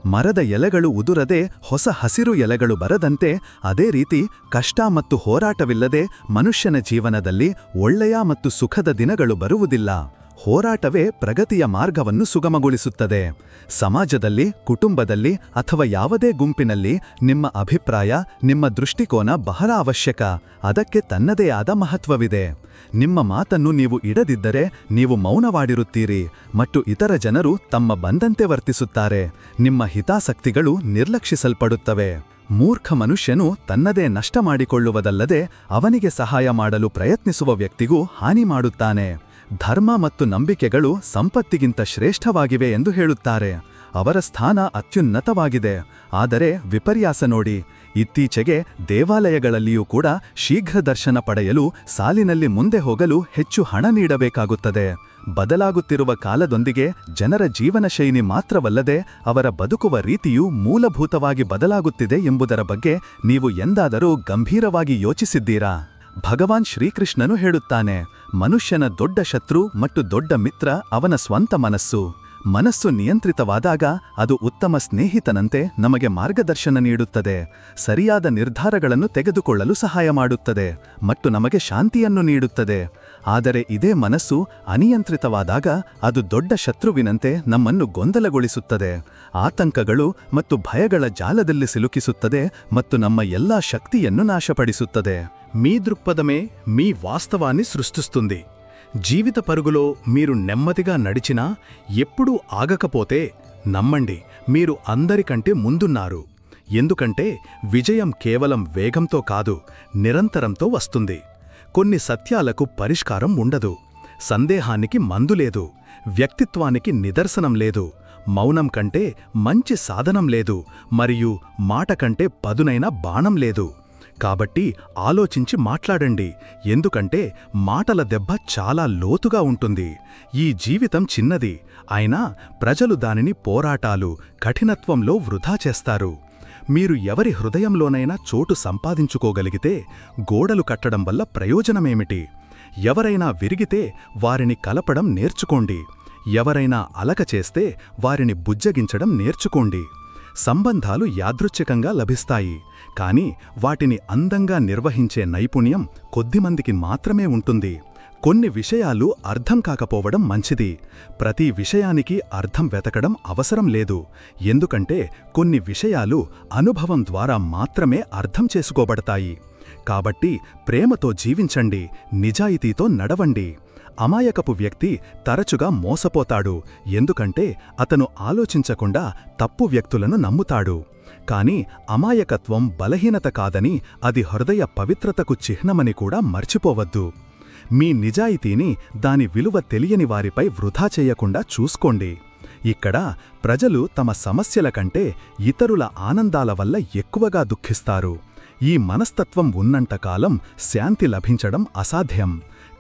Speaker 2: ಮರದ ಎಲೆಗಳು ಉದುರದೆ ಹೊಸ ಹಸಿರು ಎಲೆಗಳು ಬರದಂತೆ ಅದೇ ರೀತಿ ಕಷ್ಟ ಮತ್ತು ಹೋರಾಟವಿಲ್ಲದೆ ಮನುಷ್ಯನ ಜೀವನದಲ್ಲಿ ಒಳ್ಳೆಯ ಮತ್ತು ಸುಖದ ದಿನಗಳು ಬರುವುದಿಲ್ಲ. ಹೋರಾಟವೇ ಪ್ರಗತಿಯ ಮಾರ್ಗವನ್ನು ಸುಗಮಗೊಳಿಸುತ್ತದೆ. ಸಮಾಜದಲ್ಲಿ, ಕುಟುಂಬದಲ್ಲಿ ಅಥವಾ ಯಾವುದೇ ಗುಂಪಿನಲ್ಲಿ ನಿಮ್ಮ ಅಭಿಪ್ರಾಯ, ನಿಮ್ಮ ದೃಷ್ಟಿಕೋನ ಬಹಳ ಅವಶ್ಯಕ. ಅದಕ್ಕೆ ತನ್ನದೇ ಆದ ಮಹತ್ವವಿದೆ. ನಿಮ್ಮ ಮಾತನ್ನು ನೀವು ಇಡದಿದ್ದರೆ ನೀವು ಮೌನವಾಗಿರುತ್ತೀರಿ ಮತ್ತು ಇತರ ಜನರು ತಮ್ಮ ಬಂದಂತೆ ವರ್ತಿಸುತ್ತಾರೆ. ನಿಮ್ಮ ಹಿತಾಸಕ್ತಿಗಳು ನಿರ್ಲಕ್ಷಿಸಲ್ಪಡುತ್ತವೆ. ಮೂರ್ಖ ಮನುಷ್ಯನು ತನ್ನದೇ ನಷ್ಟ ಮಾಡಿಕೊಳ್ಳುವುದಲ್ಲದೆ ಅವನಿಗೆ ಸಹಾಯ ಮಾಡಲು ಪ್ರಯತ್ನಿಸುವ ವ್ಯಕ್ತಿಗೂ ಹಾನಿ ಮಾಡುತ್ತಾನೆ. ಧರ್ಮ ಮತ್ತು ನಂಬಿಕೆಗಳು ಸಂಪತ್ತಿಗಿಂತ ಶ್ರೇಷ್ಠವಾಗಿವೆ ಎಂದು ಹೇಳುತ್ತಾರೆ. ಅವರ ಸ್ಥಾನ ಅತ್ಯುನ್ನತವಾಗಿದೆ. ಆದರೆ ವಿಪರ್ಯಾಸ ನೋಡಿ, ಇತ್ತೀಚೆಗೆ ದೇವಾಲಯಗಳಲ್ಲಿಯೂ ಕೂಡ ಶೀಘ್ರ ದರ್ಶನ ಪಡೆಯಲು ಸಾಲಿನಲ್ಲಿ ಮುಂದೆ ಹೋಗಲು ಹೆಚ್ಚು ಹಣ ನೀಡಬೇಕಾಗುತ್ತದೆ. ಬದಲಾಗುತ್ತಿರುವ ಕಾಲದೊಂದಿಗೆ ಜನರ ಜೀವನ ಶೈಲಿ ಮಾತ್ರವಲ್ಲದೆ ಅವರ ಬದುಕುವ ರೀತಿಯೂ ಮೂಲಭೂತವಾಗಿ ಬದಲಾಗುತ್ತಿದೆ ಎಂಬುದರ ಬಗ್ಗೆ ನೀವು ಎಂದಾದರೂ ಗಂಭೀರವಾಗಿ ಯೋಚಿಸಿದ್ದೀರಾ? ಭಗವಾನ್ ಶ್ರೀಕೃಷ್ಣನು ಹೇಳುತ್ತಾನೆ, ಮನುಷ್ಯನ ದೊಡ್ಡ ಶತ್ರು ಮತ್ತು ದೊಡ್ಡ ಮಿತ್ರ ಅವನ ಸ್ವಂತ ಮನಸ್ಸು. ಮನಸ್ಸು ನಿಯಂತ್ರಿತವಾದಾಗ ಅದು ಉತ್ತಮ ಸ್ನೇಹಿತನಂತೆ ನಮಗೆ ಮಾರ್ಗದರ್ಶನ ನೀಡುತ್ತದೆ, ಸರಿಯಾದ ನಿರ್ಧಾರಗಳನ್ನು ತೆಗೆದುಕೊಳ್ಳಲು ಸಹಾಯ ಮಾಡುತ್ತದೆ ಮತ್ತು ನಮಗೆ ಶಾಂತಿಯನ್ನು ನೀಡುತ್ತದೆ. ಆದರೆ ಇದೇ ಮನಸ್ಸು ಅನಿಯಂತ್ರಿತವಾದಾಗ ಅದು ದೊಡ್ಡ ಶತ್ರುವಿನಂತೆ ನಮ್ಮನ್ನು ಗೊಂದಲಗೊಳಿಸುತ್ತದೆ, ಆತಂಕಗಳು ಮತ್ತು ಭಯಗಳ ಜಾಲದಲ್ಲಿ ಸಿಲುಕಿಸುತ್ತದೆ ಮತ್ತು ನಮ್ಮ ಎಲ್ಲಾ శక్తిಯನ್ನು నాశపడిಸುತ್ತದೆ.
Speaker 1: మీ దృక్పథమే మీ వాస్తవాన్ని సృష్టిస్తుంది. జీవిత పరుగులో మీరు నెమ్మదిగా నడిచినా, ఎప్పుడూ ఆగకపోతే నమ్మండి, మీరు అందరికంటే ముందున్నారు. ఎందుకంటే విజయం కేవలం వేగంతో కాదు, నిరంతరంతో వస్తుంది. కొన్ని సత్యాలకు పరిష్కారం ఉండదు, సందేహానికి మందు లేదు, వ్యక్తిత్వానికి నిదర్శనం లేదు, మౌనం కంటే మంచి సాధనం లేదు, మరియు మాట కంటే పదునైన బాణం లేదు. కాబట్టి ఆలోచించి మాట్లాడండి, ఎందుకంటే మాటల దెబ్బ చాలా లోతుగా ఉంటుంది. ఈ జీవితం చిన్నది, అయినా ప్రజలు దానిని పోరాటాలు, కఠినత్వంలో వృధా చేస్తారు. మీరు ఎవరి హృదయంలోనైనా చోటు సంపాదించుకోగలిగితే గోడలు కట్టడం వల్ల ప్రయోజనమేమిటి?
Speaker 2: ఎవరైనా విరిగితే వారిని కలపడం నేర్చుకోండి. ఎవరైనా అలక చేస్తే వారిని బుజ్జగించడం నేర్చుకోండి. సంబంధాలు యాదృచ్ఛికంగా లభిస్తాయి, కాని వాటిని అందంగా నిర్వహించే నైపుణ్యం కొద్దిమందికి మాత్రమే ఉంటుంది. కొన్ని విషయాలు అర్థం కాకపోవడం మంచిది. ప్రతి విషయానికి అర్థం వెతకడం అవసరం లేదు. ఎందుకంటే కొన్ని విషయాలు అనుభవం ద్వారా మాత్రమే అర్థం చేసుకోబడతాయి. కాబట్టి ప్రేమతో జీవించండి, నిజాయితీతో నడవండి. అమాయకపు వ్యక్తి తరచుగా మోసపోతాడు, ఎందుకంటే అతను ఆలోచించకుండా తప్పు వ్యక్తులను నమ్ముతాడు. కాని అమాయకత్వం బలహీనత కాదని, అది హృదయ పవిత్రతకు చిహ్నమని కూడా మర్చిపోవద్దు. మీ నిజాయితీని దాని విలువ తెలియని వారిపై వృధా చేయకుండా చూసుకోండి. ఇక్కడ ప్రజలు తమ సమస్యల కంటే ఇతరుల ఆనందాల వల్ల ఎక్కువగా దుఃఖిస్తారు. ఈ మనస్తత్వం ఉన్నంతకాలం శాంతి లభించడం అసాధ్యం.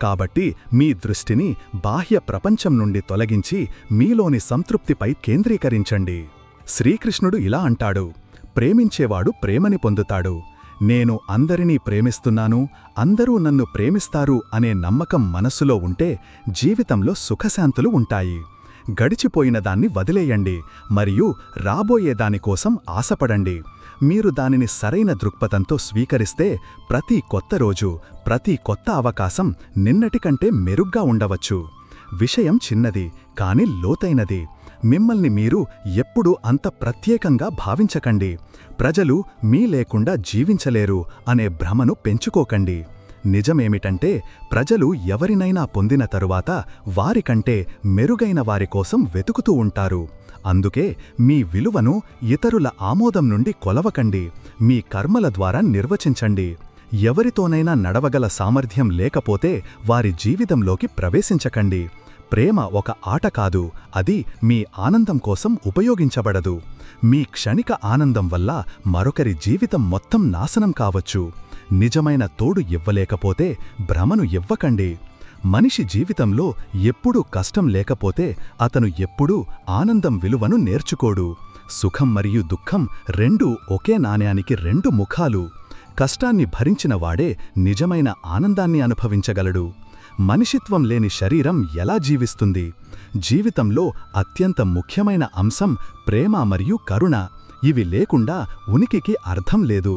Speaker 2: కాబట్టి మీ దృష్టిని బాహ్య ప్రపంచం నుండి తొలగించి మీలోని సంతృప్తిపై కేంద్రీకరించండి. శ్రీకృష్ణుడు ఇలా అంటాడు, ప్రేమించేవాడు ప్రేమని పొందుతాడు. నేను అందరినీ ప్రేమిస్తున్నాను, అందరూ నన్ను ప్రేమిస్తారు అనే నమ్మకం మనస్సులో ఉంటే జీవితంలో సుఖశాంతులు ఉంటాయి. గడిచిపోయిన దాన్ని వదిలేయండి మరియు రాబోయేదానికోసం ఆశపడండి. మీరు దానిని సరైన దృక్పథంతో స్వీకరిస్తే ప్రతి కొత్త రోజు, ప్రతి కొత్త అవకాశం నిన్నటికంటే మెరుగ్గా ఉండవచ్చు. విషయం చిన్నది, కాని లోతైనది. మిమ్మల్ని మీరు ఎప్పుడూ అంత ప్రత్యేకంగా భావించకండి. ప్రజలు మీ లేకుండా జీవించలేరు అనే భ్రమను పెంచుకోకండి. నిజమేమిటంటే ప్రజలు ఎవరినైనా పొందిన తరువాత వారికంటే మెరుగైన వారికోసం వెతుకుతూ ఉంటారు. అందుకే మీ విలువను ఇతరుల ఆమోదం నుండి కొలవకండి, మీ కర్మల ద్వారా నిర్వచించండి. ఎవరితోనైనా నడవగల సామర్థ్యం లేకపోతే వారి జీవితంలోకి ప్రవేశించకండి. ప్రేమ ఒక ఆట కాదు, అది మీ ఆనందం కోసం ఉపయోగించబడదు. మీ క్షణిక ఆనందం వల్ల మరొకరి జీవితం మొత్తం నాశనం కావచ్చు. నిజమైన తోడు ఇవ్వలేకపోతే భ్రమను ఇవ్వకండి. మనిషి జీవితంలో ఎప్పుడూ కష్టం లేకపోతే అతను ఎప్పుడూ ఆనందం విలువను నేర్చుకోడు. సుఖం మరియు దుఃఖం రెండూ ఒకే నాణ్యానికి రెండు ముఖాలు. కష్టాన్ని భరించినవాడే నిజమైన ఆనందాన్ని అనుభవించగలడు. మనిషిత్వం లేని శరీరం ఎలా జీవిస్తుంది? జీవితంలో అత్యంత ముఖ్యమైన అంశం ప్రేమ మరియు కరుణ. ఇవి లేకుండా ఉనికికి అర్థం లేదు.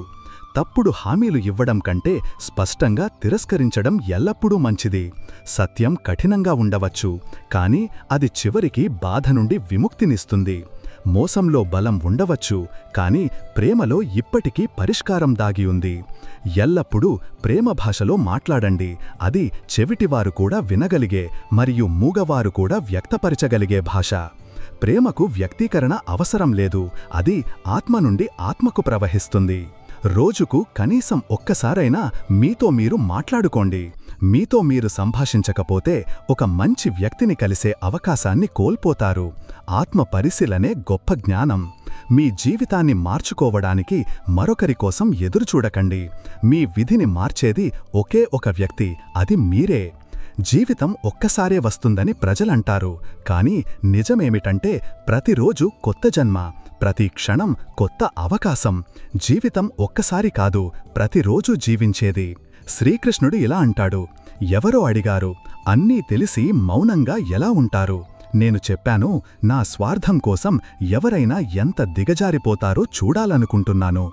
Speaker 2: తప్పుడు హామీలు ఇవ్వడం కంటే స్పష్టంగా తిరస్కరించడం ఎల్లప్పుడూ మంచిది. సత్యం కఠినంగా ఉండవచ్చు, కానీ అది చివరికి బాధ నుండి విముక్తినిస్తుంది. మోసంలో బలం ఉండవచ్చు, కానీ ప్రేమలో ఇప్పటికీ పరిష్కారం దాగి ఉంది. ఎల్లప్పుడూ ప్రేమ భాషలో మాట్లాడండి. అది చెవిటివారు కూడా వినగలిగే మరియు మూగవారు కూడా వ్యక్తపరచగలిగే భాష. ప్రేమకు వ్యక్తీకరణ అవసరం లేదు, అది ఆత్మ నుండి ఆత్మకు ప్రవహిస్తుంది. రోజుకు కనీసం ఒక్కసారైనా మీతో మీరు మాట్లాడుకోండి. మీతో మీరు సంభాషించకపోతే ఒక మంచి వ్యక్తిని కలిసే అవకాశాన్ని కోల్పోతారు. ఆత్మ పరిశీలనే గొప్ప జ్ఞానం. మీ జీవితాన్ని మార్చుకోవడానికి మరొకరి కోసం ఎదురుచూడకండి. మీ విధిని మార్చేది ఒకే ఒక వ్యక్తి, అది మీరే. జీవితం ఒక్కసారే వస్తుందని ప్రజలంటారు, కానీ నిజమేమిటంటే ప్రతిరోజు కొత్త జన్మ, ప్రతి క్షణం కొత్త అవకాశం. జీవితం ఒక్కసారి కాదు, ప్రతిరోజు జీవించేది. శ్రీకృష్ణుడు ఇలా అంటాడు, ఎవరో అడిగారు, అన్నీ తెలిసి మౌనంగా ఎలా ఉంటారు? నేను చెప్పాను, నా స్వార్థం కోసం ఎవరైనా ఎంత దిగజారిపోతారో చూడాలనుకుంటున్నాను.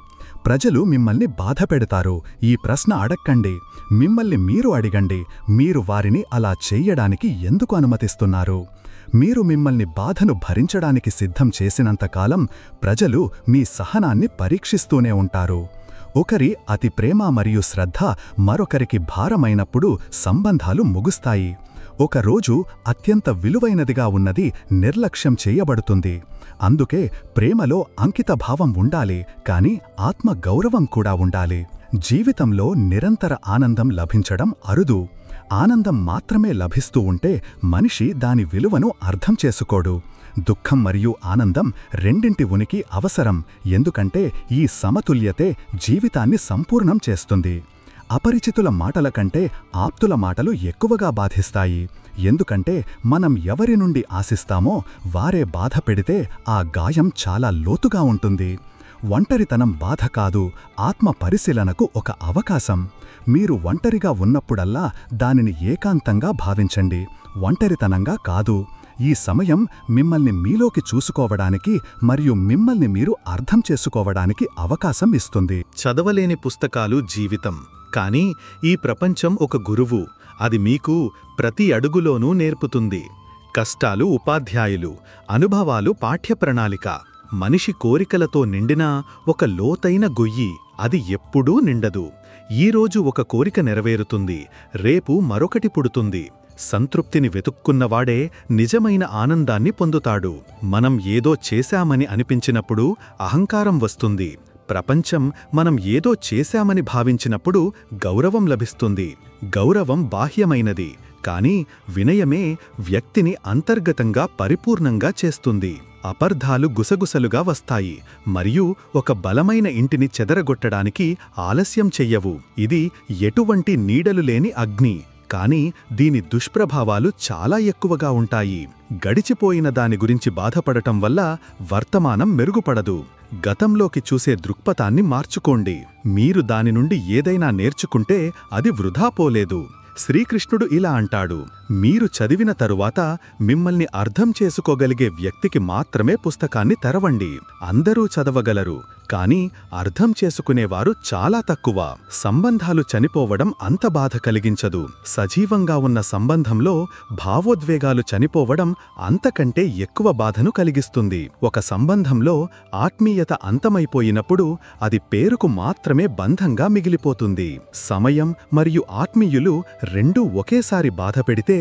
Speaker 2: ప్రజలు మిమ్మల్ని బాధపెడతారు, ఈ ప్రశ్న అడక్కండి. మిమ్మల్ని మీరు అడిగండి, మీరు వారిని అలా చెయ్యడానికి ఎందుకు అనుమతిస్తున్నారు? మీరు మిమ్మల్ని బాధను భరించడానికి సిద్ధం చేసినంతకాలం ప్రజలు మీ సహనాన్ని పరీక్షిస్తూనే ఉంటారు. ఒకరి అతి ప్రేమ మరియు శ్రద్ధ మరొకరికి భారమైనప్పుడు సంబంధాలు ముగుస్తాయి. ఒకరోజు అత్యంత విలువైనదిగా ఉన్నది నిర్లక్ష్యం చేయబడుతుంది. అందుకే ప్రేమలో అంకితభావం ఉండాలి, కాని ఆత్మ గౌరవం కూడా ఉండాలి. జీవితంలో నిరంతర ఆనందం లభించడం అరుదు. ఆనందం మాత్రమే లభిస్తూ ఉంటే మనిషి దాని విలువను అర్థం చేసుకోడు. దుఃఖం మరియు ఆనందం రెండింటి ఉనికి అవసరం, ఎందుకంటే ఈ సమతుల్యతే జీవితాన్ని సంపూర్ణం చేస్తుంది. అపరిచితుల మాటల కంటే ఆప్తుల మాటలు ఎక్కువగా బాధిస్తాయి, ఎందుకంటే మనం ఎవరి నుండి ఆశిస్తామో వారే బాధ పెడితే ఆ గాయం చాలా లోతుగా ఉంటుంది. ఒంటరితనం బాధ కాదు, ఆత్మ పరిశీలనకు ఒక అవకాశం. మీరు ఒంటరిగా ఉన్నప్పుడల్లా దానిని ఏకాంతంగా భావించండి, ఒంటరితనంగా కాదు. ఈ సమయం మిమ్మల్ని మీలోకి చూసుకోవడానికి మరియు మిమ్మల్ని మీరు అర్థం చేసుకోవడానికి అవకాశం ఇస్తుంది.
Speaker 1: చదవలేని పుస్తకాలు జీవితం, కానీ ఈ ప్రపంచం ఒక గురువు. అది మీకు ప్రతి అడుగులోనూ నేర్పుతుంది. కష్టాలు ఉపాధ్యాయులు, అనుభవాలు పాఠ్యప్రణాళిక. మనిషి కోరికలతో నిండిన ఒక లోతైన గొయ్యి, అది ఎప్పుడూ నిండదు. ఈరోజు ఒక కోరిక నెరవేరుతుంది, రేపు మరొకటి పుడుతుంది. సంతృప్తిని వెతుక్కున్నవాడే నిజమైన ఆనందాన్ని పొందుతాడు. మనం ఏదో చేశామని అనిపించినప్పుడు అహంకారం వస్తుంది. ప్రపంచం మనం ఏదో చేశామని భావించినప్పుడు గౌరవం లభిస్తుంది. గౌరవం బాహ్యమైనది, కానీ వినయమే వ్యక్తిని అంతర్గతంగా పరిపూర్ణంగా చేస్తుంది. అపర్ధాలు గుసగుసలుగా వస్తాయి, మరియు ఒక బలమైన ఇంటిని చెదరగొట్టడానికి ఆలస్యం చెయ్యవు. ఇది ఎటువంటి నీడలు లేని అగ్ని, కానీ దీని దుష్ప్రభావాలు చాలా ఎక్కువగా ఉంటాయి. గడిచిపోయిన దాని గురించి బాధపడటం వల్ల వర్తమానం మెరుగుపడదు. గతంలోకి చూసే దృక్పథాన్ని మార్చుకోండి. మీరు దాని నుండి ఏదైనా నేర్చుకుంటే అది వృధా పోలేదు. శ్రీకృష్ణుడు ఇలా అంటాడు, మీరు చదివిన తరువాత మిమ్మల్ని అర్థం చేసుకోగలిగే వ్యక్తికి మాత్రమే పుస్తకాన్ని తెరవండి. అందరూ చదవగలరు, కానీ అర్థం చేసుకునేవారు చాలా తక్కువ. సంబంధాలు చనిపోవడం అంత బాధ కలిగించదు. సజీవంగా ఉన్న సంబంధంలో భావోద్వేగాలు చనిపోవడం అంతకంటే ఎక్కువ బాధను కలిగిస్తుంది. ఒక సంబంధంలో ఆత్మీయత అంతమైపోయినప్పుడు అది పేరుకు మాత్రమే బంధంగా మిగిలిపోతుంది. సమయం మరియు ఆత్మీయులు రెండూ ఒకేసారి బాధ పెడితే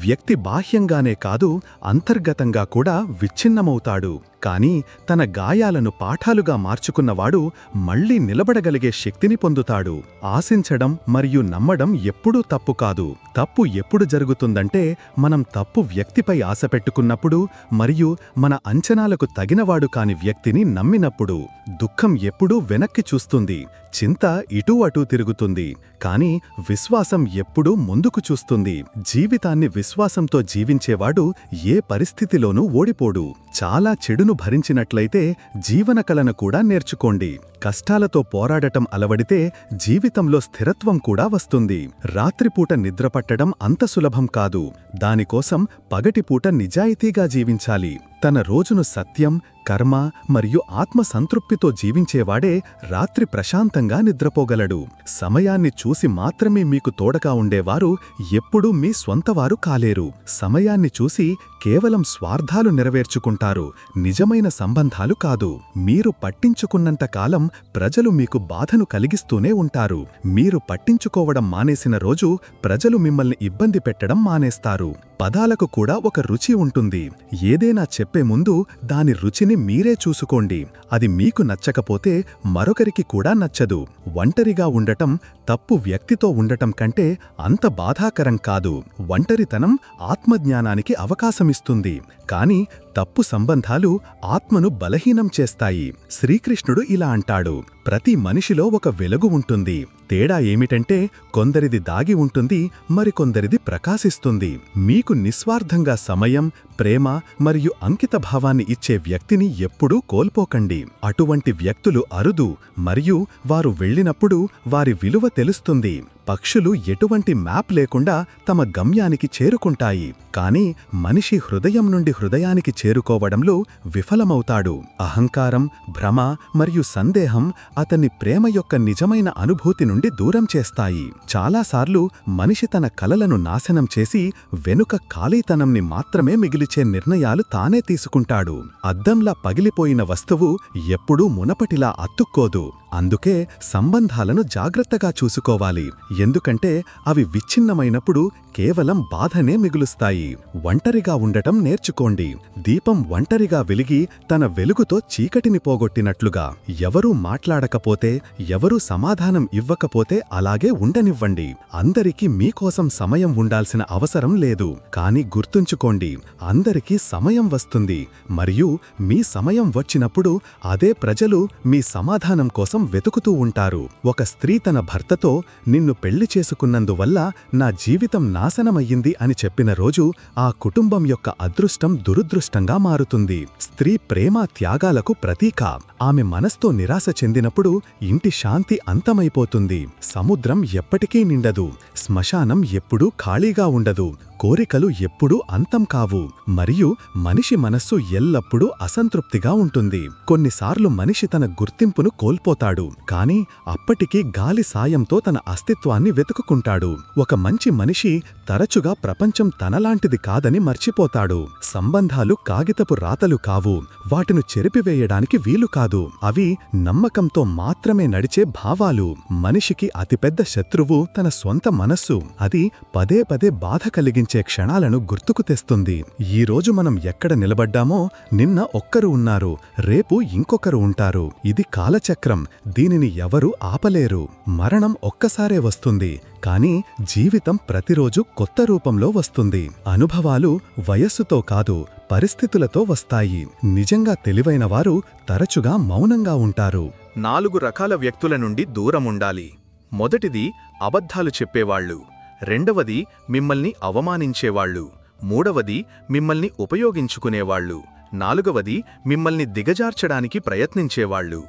Speaker 1: వ్యక్తి బాహ్యంగానే కాదు, అంతర్గతంగా కూడా విచ్ఛిన్నమవుతాడు. కానీ తన గాయాలను పాఠాలుగా మార్చుకున్నవాడు మళ్లీ నిలబడగలిగే శక్తిని పొందుతాడు. ఆశించడం మరియు నమ్మడం ఎప్పుడూ తప్పు కాదు. తప్పు ఎప్పుడు జరుగుతుందంటే మనం తప్పు వ్యక్తిపై ఆశ పెట్టుకున్నప్పుడు మరియు మన అంచనాలకు తగినవాడు కాని వ్యక్తిని నమ్మినప్పుడు. దుఃఖం ఎప్పుడూ వెనక్కి చూస్తుంది, చింత ఇటూ అటూ తిరుగుతుంది, కానీ విశ్వాసం ఎప్పుడూ ముందుకు చూస్తుంది. జీవితాన్ని విశ్వాసంతో జీవించేవాడు ఏ పరిస్థితిలోనూ ఓడిపోడు. చాలా చెడును భరించినట్లయితే జీవనకళను కూడా నేర్చుకోండి. కష్టాలతో పోరాడటం అలవడితే జీవితంలో స్థిరత్వం కూడా వస్తుంది. రాత్రిపూట నిద్రపట్టడం అంత సులభం కాదు. దానికోసం పగటిపూట నిజాయితీగా జీవించాలి. తన రోజును సత్యం, కర్మ మరియు ఆత్మ సంతృప్తితో జీవించేవాడే రాత్రి ప్రశాంతంగా నిద్రపోగలడు. సమయాన్ని చూసి మాత్రమే మీకు తోడగా ఉండేవారు ఎప్పుడూ మీ స్వంతవారు కాలేరు. సమయాన్ని చూసి కేవలం స్వార్థాలు నెరవేర్చుకుంటారు, నిజమైన సంబంధాలు కాదు. మీరు పట్టించుకున్నంత కాలం ప్రజలు మీకు బాధను కలిగిస్తూనే ఉంటారు. మీరు పట్టించుకోవడం మానేసిన రోజు ప్రజలు మిమ్మల్ని ఇబ్బంది పెట్టడం మానేస్తారు. పదాలకు కూడా ఒక రుచి ఉంటుంది. ఏదైనా చెప్పే ముందు దాని రుచిని మీరే చూసుకోండి. అది మీకు నచ్చకపోతే మరొకరికి కూడా నచ్చదు. ఒంటరిగా ఉండటం తప్పు వ్యక్తితో ఉండటం కంటే అంత బాధాకరం కాదు. ఒంటరితనం ఆత్మజ్ఞానానికి అవకాశమిస్తుంది, కానీ తప్పు సంబంధాలు ఆత్మను బలహీనం చేస్తాయి. శ్రీకృష్ణుడు ఇలా అంటాడు, ప్రతి మనిషిలో ఒక వెలుగు ఉంటుంది. తేడా ఏమిటంటే కొందరిది దాగి ఉంటుంది, మరికొందరిది ప్రకాశిస్తుంది. మీకు నిస్వార్థంగా సమయం, ప్రేమ మరియు అంకితభావాన్ని ఇచ్చే వ్యక్తిని ఎప్పుడూ కోల్పోకండి. అటువంటి వ్యక్తులు అరుదు, మరియు వారు వెళ్ళినప్పుడు వారి విలువ తెలుస్తుంది. పక్షులు ఎటువంటి మ్యాప్ లేకుండా తమ గమ్యానికి చేరుకుంటాయి, కానీ మనిషి హృదయం నుండి హృదయానికి చేరుకోవడంలో విఫలమవుతాడు. అహంకారం, భ్రమ మరియు సందేహం అతన్ని ప్రేమ యొక్క నిజమైన అనుభూతి నుండి దూరం చేస్తాయి. చాలాసార్లు మనిషి తన కలలను నాశనం చేసి వెనుక ఖాళీతనంని మాత్రమే మిగిలిచే నిర్ణయాలు తానే తీసుకుంటాడు. అద్దంలా పగిలిపోయిన వస్తువు ఎప్పుడూ మునపటిలా అతుక్కోదు. అందుకే సంబంధాలను జాగ్రత్తగా చూసుకోవాలి, ఎందుకంటే అవి విచ్ఛిన్నమైనప్పుడు కేవలం బాధనే మిగులుస్తాయి. ఒంటరిగా ఉండటం నేర్చుకోండి. దీపం ఒంటరిగా వెలిగి తన వెలుగుతో చీకటిని పోగొట్టినట్లుగా. ఎవరూ మాట్లాడకపోతే, ఎవరూ సమాధానం ఇవ్వకపోతే అలాగే ఉండనివ్వండి. అందరికీ మీకోసం సమయం ఉండాల్సిన అవసరం లేదు. కానీ గుర్తుంచుకోండి, అందరికీ సమయం వస్తుంది, మరియు మీ సమయం వచ్చినప్పుడు అదే ప్రజలు మీ సమాధానం కోసం
Speaker 2: వెతుకుతూ ఉంటారు. ఒక స్త్రీ తన భర్తతో నిన్ను పెళ్లి చేసుకున్నందువల్ల నా జీవితం నాశనమయ్యింది అని చెప్పిన రోజు ఆ కుటుంబం యొక్క అదృష్టం దురదృష్టంగా మారుతుంది. స్త్రీ ప్రేమ త్యాగాలకు ప్రతీక. ఆమె మనస్తో నిరాశ చెందినప్పుడు ఇంటి శాంతి అంతమైపోతుంది. సముద్రం ఎప్పటికీ నిండదు, శ్మశానం ఎప్పుడూ ఖాళీగా ఉండదు, కోరికలు ఎప్పుడూ అంతం కావు, మరియు మనిషి మనస్సు ఎల్లప్పుడూ అసంతృప్తిగా ఉంటుంది. కొన్నిసార్లు మనిషి తన గుర్తింపును కోల్పోతాడు, కాని అప్పటికీ గాలి సాయంతో తన అస్తిత్వాన్ని వెతుకుకుంటాడు. ఒక మంచి మనిషి తరచుగా ప్రపంచం తనలాంటిది కాదని మర్చిపోతాడు. సంబంధాలు కాగితపు రాతలు కావు, వాటిని చెరిపివేయడానికి వీలు కాదు. అవి నమ్మకంతో మాత్రమే నడిచే భావాలు. మనిషికి అతిపెద్ద శత్రువు తన సొంత మనస్సు. అది పదే పదే బాధ కలిగించే క్షణాలను గుర్తుకు తెస్తుంది. ఈరోజు మనం ఎక్కడ నిలబడ్డామో నిన్న ఒక్కరు ఉన్నారు, రేపు ఇంకొకరు ఉంటారు. ఇది కాలచక్రం, దీనిని ఎవరూ ఆపలేరు. మరణం ఒక్కసారే వస్తుంది, కానీ జీవితం ప్రతిరోజు కొత్త రూపంలో వస్తుంది. అనుభవాలు వయస్సుతో కాదు, పరిస్థితులతో వస్తాయి. నిజంగా తెలివైనవారు తరచుగా మౌనంగా ఉంటారు.
Speaker 1: 4 రకాల వ్యక్తుల నుండి దూరముండాలి. మొదటిది అబద్ధాలు చెప్పేవాళ్లు, రెండవది మిమ్మల్ని అవమానించేవాళ్లు, మూడవది మిమ్మల్ని ఉపయోగించుకునేవాళ్లు, నాలుగవది మిమ్మల్ని దిగజార్చడానికి ప్రయత్నించేవాళ్లు.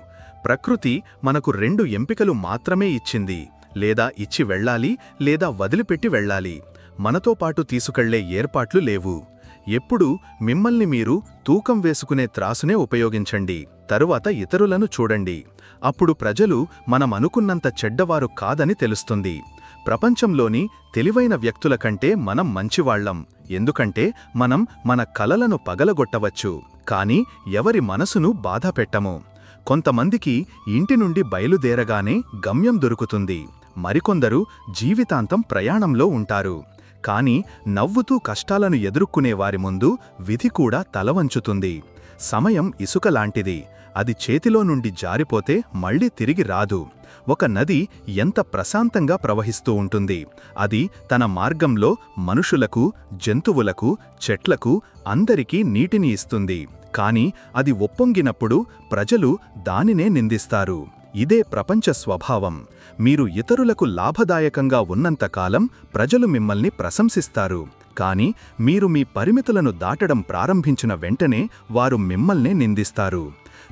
Speaker 1: ప్రకృతి మనకు 2 ఎంపికలు మాత్రమే ఇచ్చింది. లేదా ఇచ్చి వెళ్ళాలి, లేదా వదిలిపెట్టి వెళ్ళాలి. మనతో పాటు తీసుకెళ్లే ఏర్పాట్లు లేవు. ఎప్పుడూ మిమ్మల్ని మీరు తూకం వేసుకునే త్రాసునే ఉపయోగించండి, తరువాత ఇతరులను చూడండి. అప్పుడు ప్రజలు మనమనుకున్నంత చెడ్డవారు కాదని తెలుస్తుంది. ప్రపంచంలోని తెలివైన వ్యక్తుల కంటే మనం మంచివాళ్లం. ఎందుకంటే మనం మన కలలను పగలగొట్టవచ్చు, కాని ఎవరి మనసును బాధపెట్టము. కొంతమందికి ఇంటి నుండి బయలుదేరగానే గమ్యం దొరుకుతుంది. మరికొందరు జీవితాంతం ప్రయాణంలో ఉంటారు. కాని నవ్వుతూ కష్టాలను ఎదుర్కొనే వారి ముందు విధి కూడా తలవంచుతుంది. సమయం ఇసుకలాంటిది, అది చేతిలో నుండి జారిపోతే మళ్లీ తిరిగి రాదు. ఒక నది ఎంత ప్రశాంతంగా ప్రవహిస్తూ ఉంటుంది, అది తన మార్గంలో మనుషులకు, జంతువులకు, చెట్లకు, అందరికీ నీటిని ఇస్తుంది. కాని అది ఒప్పొంగినప్పుడు ప్రజలు దానినే నిందిస్తారు. ఇదే ప్రపంచ స్వభావం. మీరు ఇతరులకు లాభదాయకంగా ఉన్నంతకాలం ప్రజలు మిమ్మల్ని ప్రశంసిస్తారు. కాని మీరు మీ పరిమితులను దాటడం ప్రారంభించిన వెంటనే వారు మిమ్మల్నే నిందిస్తారు.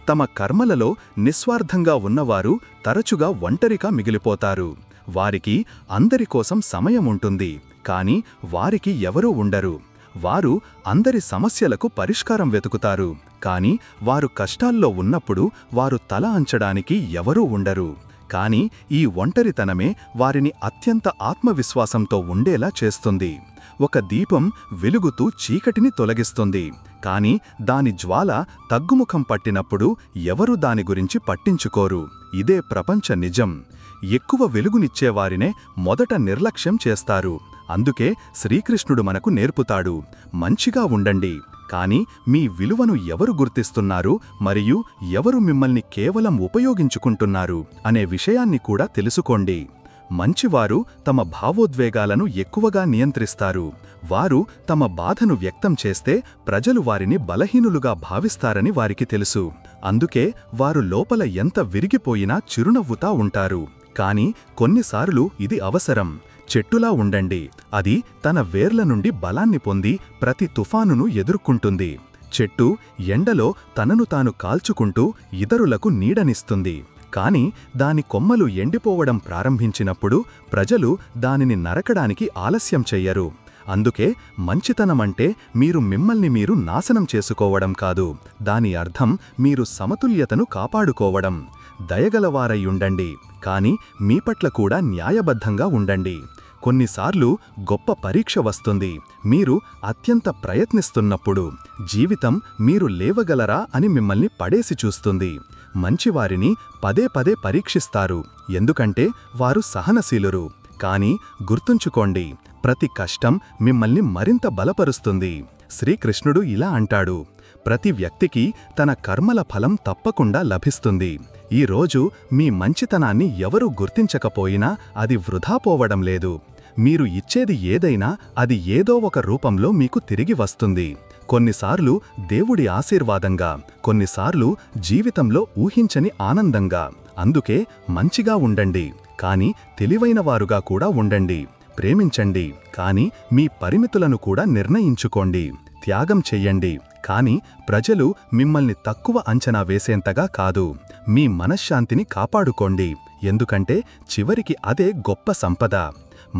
Speaker 1: తమ కర్మలలో నిస్వార్థంగా ఉన్నవారు తరచుగా ఒంటరిగా మిగిలిపోతారు. వారికి అందరికోసం సమయముంటుంది, కాని వారికి ఎవరూ ఉండరు. వారు అందరి సమస్యలకు పరిష్కారం వెతుకుతారు, కాని వారు కష్టాల్లో ఉన్నప్పుడు వారు తల అంచడానికి ఎవరూ ఉండరు. కాని ఈ ఒంటరితనమే వారిని అత్యంత ఆత్మవిశ్వాసంతో ఉండేలా చేస్తుంది. ఒక దీపం వెలుగుతూ చీకటిని తొలగిస్తుంది, కాని దాని జ్వాల తగ్గుముఖం పట్టినప్పుడు ఎవరూ దాని గురించి పట్టించుకోరు. ఇదే ప్రపంచ నిజం. ఎక్కువ వెలుగునిచ్చేవారినే మొదట నిర్లక్ష్యం చేస్తారు. అందుకే శ్రీకృష్ణుడు మనకు నేర్పుతాడు, మంచిగా ఉండండి, కాని మీ విలువను ఎవరు గుర్తిస్తున్నారు మరియు ఎవరు మిమ్మల్ని కేవలం ఉపయోగించుకుంటున్నారు అనే విషయాన్ని కూడా తెలుసుకోండి. మంచివారు తమ భావోద్వేగాలను ఎక్కువగా నియంత్రిస్తారు. వారు తమ బాధను వ్యక్తం చేస్తే ప్రజలు వారిని బలహీనులుగా భావిస్తారని వారికి తెలుసు. అందుకే వారు లోపల ఎంత విరిగిపోయినా చిరునవ్వుతా ఉంటారు. కాని కొన్నిసార్లు ఇది అవసరం. చెట్టులా ఉండండి, అది తన వేర్ల నుండి బలాన్ని పొంది ప్రతి తుఫానును ఎదుర్కొంటుంది. చెట్టు ఎండలో తనను తాను కాల్చుకుంటూ ఇతరులకు నీడనిస్తుంది. కాని దాని కొమ్మలు ఎండిపోవడం ప్రారంభించినప్పుడు ప్రజలు దానిని నరకడానికి ఆలస్యం చెయ్యరు. అందుకే మంచితనమంటే మీరు మిమ్మల్ని మీరు నాశనం చేసుకోవడం కాదు. దాని అర్థం మీరు సమతుల్యతను కాపాడుకోవడం. దయగలవారయ్యుండండి, కాని మీ పట్ల కూడా న్యాయబద్ధంగా ఉండండి. కొన్నిసార్లు గొప్ప పరీక్ష వస్తుంది. మీరు అత్యంత ప్రయత్నిస్తున్నప్పుడు జీవితం మీరు లేవగలరా అని మిమ్మల్ని పడేసి చూస్తుంది. మంచివారిని పదే పదే పరీక్షిస్తారు, ఎందుకంటే వారు సహనశీలురు. కాని గుర్తుంచుకోండి, ప్రతి కష్టం మిమ్మల్ని మరింత బలపరుస్తుంది. శ్రీకృష్ణుడు ఇలా అంటాడు, ప్రతి వ్యక్తికి తన కర్మల ఫలం తప్పకుండా లభిస్తుంది. ఈరోజు మీ మంచితనాన్ని ఎవరూ గుర్తించకపోయినా అది వృధా పోవడం లేదు. మీరు ఇచ్చేది ఏదైనా అది ఏదో ఒక రూపంలో మీకు తిరిగి వస్తుంది. కొన్నిసార్లు దేవుడి ఆశీర్వాదంగా, కొన్నిసార్లు జీవితంలో ఊహించని ఆనందంగా.
Speaker 2: అందుకే మంచిగా ఉండండి, కాని తెలివైనవారుగా కూడా ఉండండి. ప్రేమించండి, కాని మీ పరిమితులను కూడా నిర్ణయించుకోండి. త్యాగం చెయ్యండి, కాని ప్రజలు మిమ్మల్ని తక్కువ అంచనా వేసేంతగా కాదు. మీ మనశ్శాంతిని కాపాడుకోండి, ఎందుకంటే చివరికి అదే గొప్ప సంపద.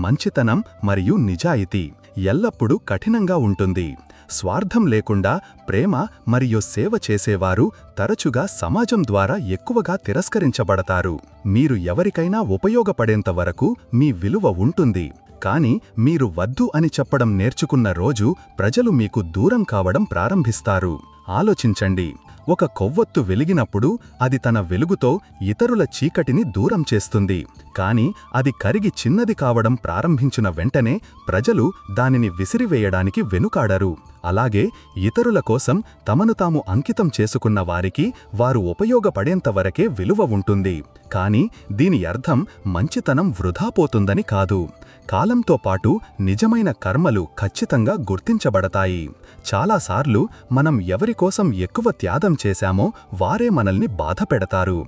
Speaker 2: మంచితనం మరియు నిజాయితీ ఎల్లప్పుడూ కఠినంగా ఉంటుంది. స్వార్థం లేకుండా ప్రేమ మరియు సేవ చేసేవారు తరచుగా సమాజం ద్వారా ఎక్కువగా తిరస్కరించబడతారు. మీరు ఎవరికైనా ఉపయోగపడేంత వరకు మీ విలువ ఉంటుంది, కాని మీరు వద్దు అని చెప్పడం నేర్చుకున్న రోజు ప్రజలు మీకు దూరం కావడం ప్రారంభిస్తారు. ఆలోచించండి, ఒక కొవ్వొత్తు వెలిగినప్పుడు అది తన వెలుగుతో ఇతరుల చీకటిని దూరం చేస్తుంది. కాని అది కరిగి చిన్నది కావడం ప్రారంభించిన వెంటనే ప్రజలు దానిని విసిరివేయడానికి వెనుకాడరు. అలాగే ఇతరుల కోసం తమను తాము అంకితం చేసుకున్న వారికి వారు ఉపయోగపడేంతవరకే విలువ ఉంటుంది. కాని దీని అర్థం మంచితనం వృధా పోతుందని కాదు. కాలంతో పాటు నిజమైన కర్మలు ఖచ్చితంగా గుర్తించబడతాయి. చాలాసార్లు మనం ఎవరికోసం ఎక్కువ త్యాగం చేశామో వారే మనల్ని బాధపెడతారు.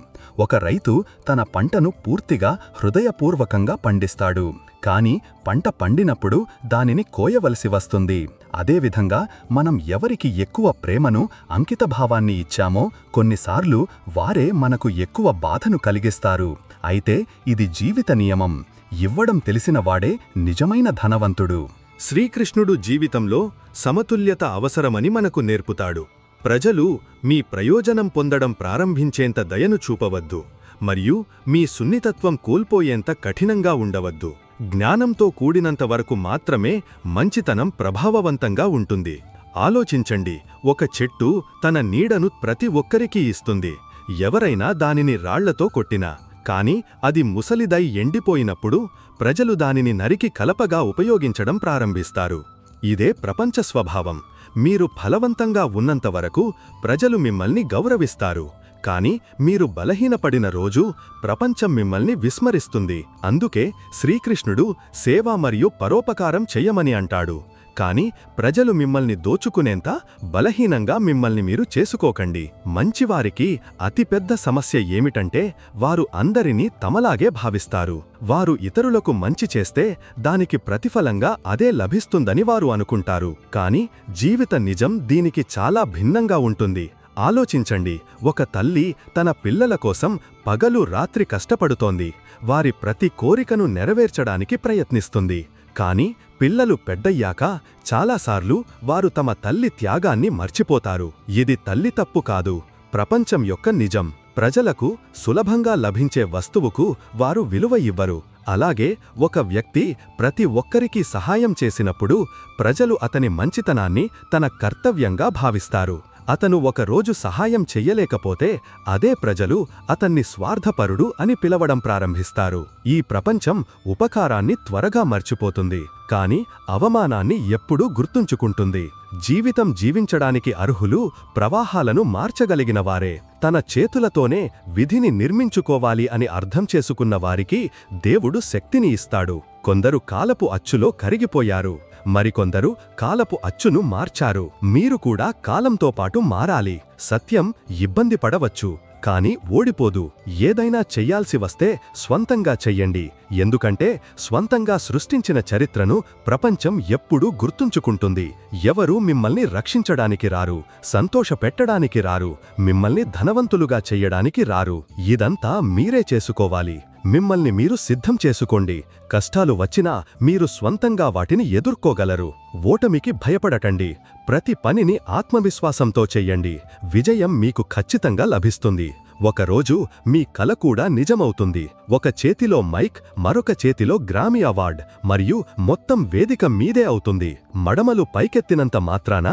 Speaker 2: ఒక రైతు తన పంటను పూర్తిగా హృదయపూర్వకంగా పండిస్తాడు, కాని పంట పండినప్పుడు దానిని కోయవలసి వస్తుంది. అదేవిధంగా మనం ఎవరికి ఎక్కువ ప్రేమను, అంకితభావాన్ని ఇచ్చామో కొన్నిసార్లు వారే మనకు ఎక్కువ బాధను కలిగిస్తారు. అయితే ఇది జీవిత నియమం. ఇవ్వడం తెలిసినవాడే నిజమైన ధనవంతుడు.
Speaker 1: శ్రీకృష్ణుడు జీవితంలో సమతుల్యత అవసరమని మనకు నేర్పుతాడు. ప్రజలు మీ ప్రయోజనం పొందడం ప్రారంభించేంత దయను చూపవద్దు, మరియు మీ సున్నితత్వం కోల్పోయేంత కఠినంగా ఉండవద్దు. జ్ఞానంతో కూడినంతవరకు మాత్రమే మంచితనం ప్రభావవంతంగా ఉంటుంది. ఆలోచించండి, ఒక చెట్టు తన నీడను ప్రతి ఒక్కరికీ ఇస్తుంది. ఎవరైనా దానిని రాళ్లతో కొట్టినా, కాని అది ముసలిదై ఎండిపోయినప్పుడు ప్రజలు దానిని నరికి కలపగా ఉపయోగించడం ప్రారంభిస్తారు. ఇదే ప్రపంచ స్వభావం. మీరు ఫలవంతంగా ఉన్నంతవరకు ప్రజలు మిమ్మల్ని గౌరవిస్తారు, కాని మీరు బలహీనపడిన రోజు ప్రపంచం మిమ్మల్ని విస్మరిస్తుంది. అందుకే శ్రీకృష్ణుడు సేవ మరియు పరోపకారం చెయ్యమని అంటాడు. కాని ప్రజలు మిమ్మల్ని దోచుకునేంత బలహీనంగా మిమ్మల్ని మీరు చేసుకోకండి. మంచివారికి అతిపెద్ద సమస్య ఏమిటంటే వారు అందరినీ తమలాగే భావిస్తారు. వారు ఇతరులకు మంచి చేస్తే దానికి ప్రతిఫలంగా అదే లభిస్తుందని వారు అనుకుంటారు. కాని జీవిత నిజం దీనికి చాలా భిన్నంగా ఉంటుంది. ఆలోచించండి, ఒక తల్లి తన పిల్లల కోసం పగలు రాత్రి కష్టపడుతోంది. వారి ప్రతి కోరికను నెరవేర్చడానికి ప్రయత్నిస్తుంది. కాని పిల్లలు పెద్దయ్యాక చాలాసార్లు వారు తమ తల్లి త్యాగాన్ని మర్చిపోతారు. ఇది తల్లి తప్పు కాదు, ప్రపంచం యొక్క నిజం. ప్రజలకు సులభంగా లభించే వస్తువుకు వారు విలువ ఇవ్వరు. అలాగే ఒక వ్యక్తి ప్రతి ఒక్కరికీ సహాయం చేసినప్పుడు ప్రజలు అతని మంచితనాన్ని తన కర్తవ్యంగా భావిస్తారు. అతను ఒకరోజు సహాయం చెయ్యలేకపోతే అదే ప్రజలు అతన్ని స్వార్థపరుడు అని పిలవడం ప్రారంభిస్తారు. ఈ ప్రపంచం ఉపకారాన్ని త్వరగా మర్చిపోతుంది, కాని అవమానాన్ని ఎప్పుడూ గుర్తుంచుకుంటుంది. జీవితం జీవించడానికి అర్హులు ప్రవాహాలను మార్చగలిగినవారే. తన చేతులతోనే విధిని నిర్మించుకోవాలి అని అర్థం చేసుకున్న వారికి దేవుడు శక్తిని ఇస్తాడు. కొందరు కాలపు అచ్చులో కరిగిపోయారు, మరికొందరు కాలపు అచ్చును మార్చారు. మీరు కూడా కాలంతో పాటు మారాలి. సత్యం ఇబ్బంది పడవచ్చు, కాని ఓడిపోదు. ఏదైనా చెయ్యాల్సి వస్తే స్వంతంగా చెయ్యండి, ఎందుకంటే స్వంతంగా సృష్టించిన చరిత్రను ప్రపంచం ఎప్పుడూ గుర్తుంచుకుంటుంది. ఎవరూ మిమ్మల్ని రక్షించడానికి రారు, సంతోషపెట్టడానికి రారు, మిమ్మల్ని ధనవంతులుగా చెయ్యడానికి రారు. ఇదంతా మీరే చేసుకోవాలి. మిమ్మల్ని మీరు సిద్ధం చేసుకోండి. కష్టాలు వచ్చినా మీరు స్వంతంగా వాటిని ఎదుర్కోగలరు. ఓటమికి భయపడకండి. ప్రతి పనిని ఆత్మవిశ్వాసంతో చెయ్యండి. విజయం మీకు ఖచ్చితంగా లభిస్తుంది. ఒకరోజు మీ కల కూడా నిజమవుతుంది. ఒక చేతిలో మైక్, మరొక చేతిలో గ్రామీ అవార్డ్, మరియు మొత్తం వేదిక మీదే అవుతుంది. మడమలు పైకెత్తినంత మాత్రాన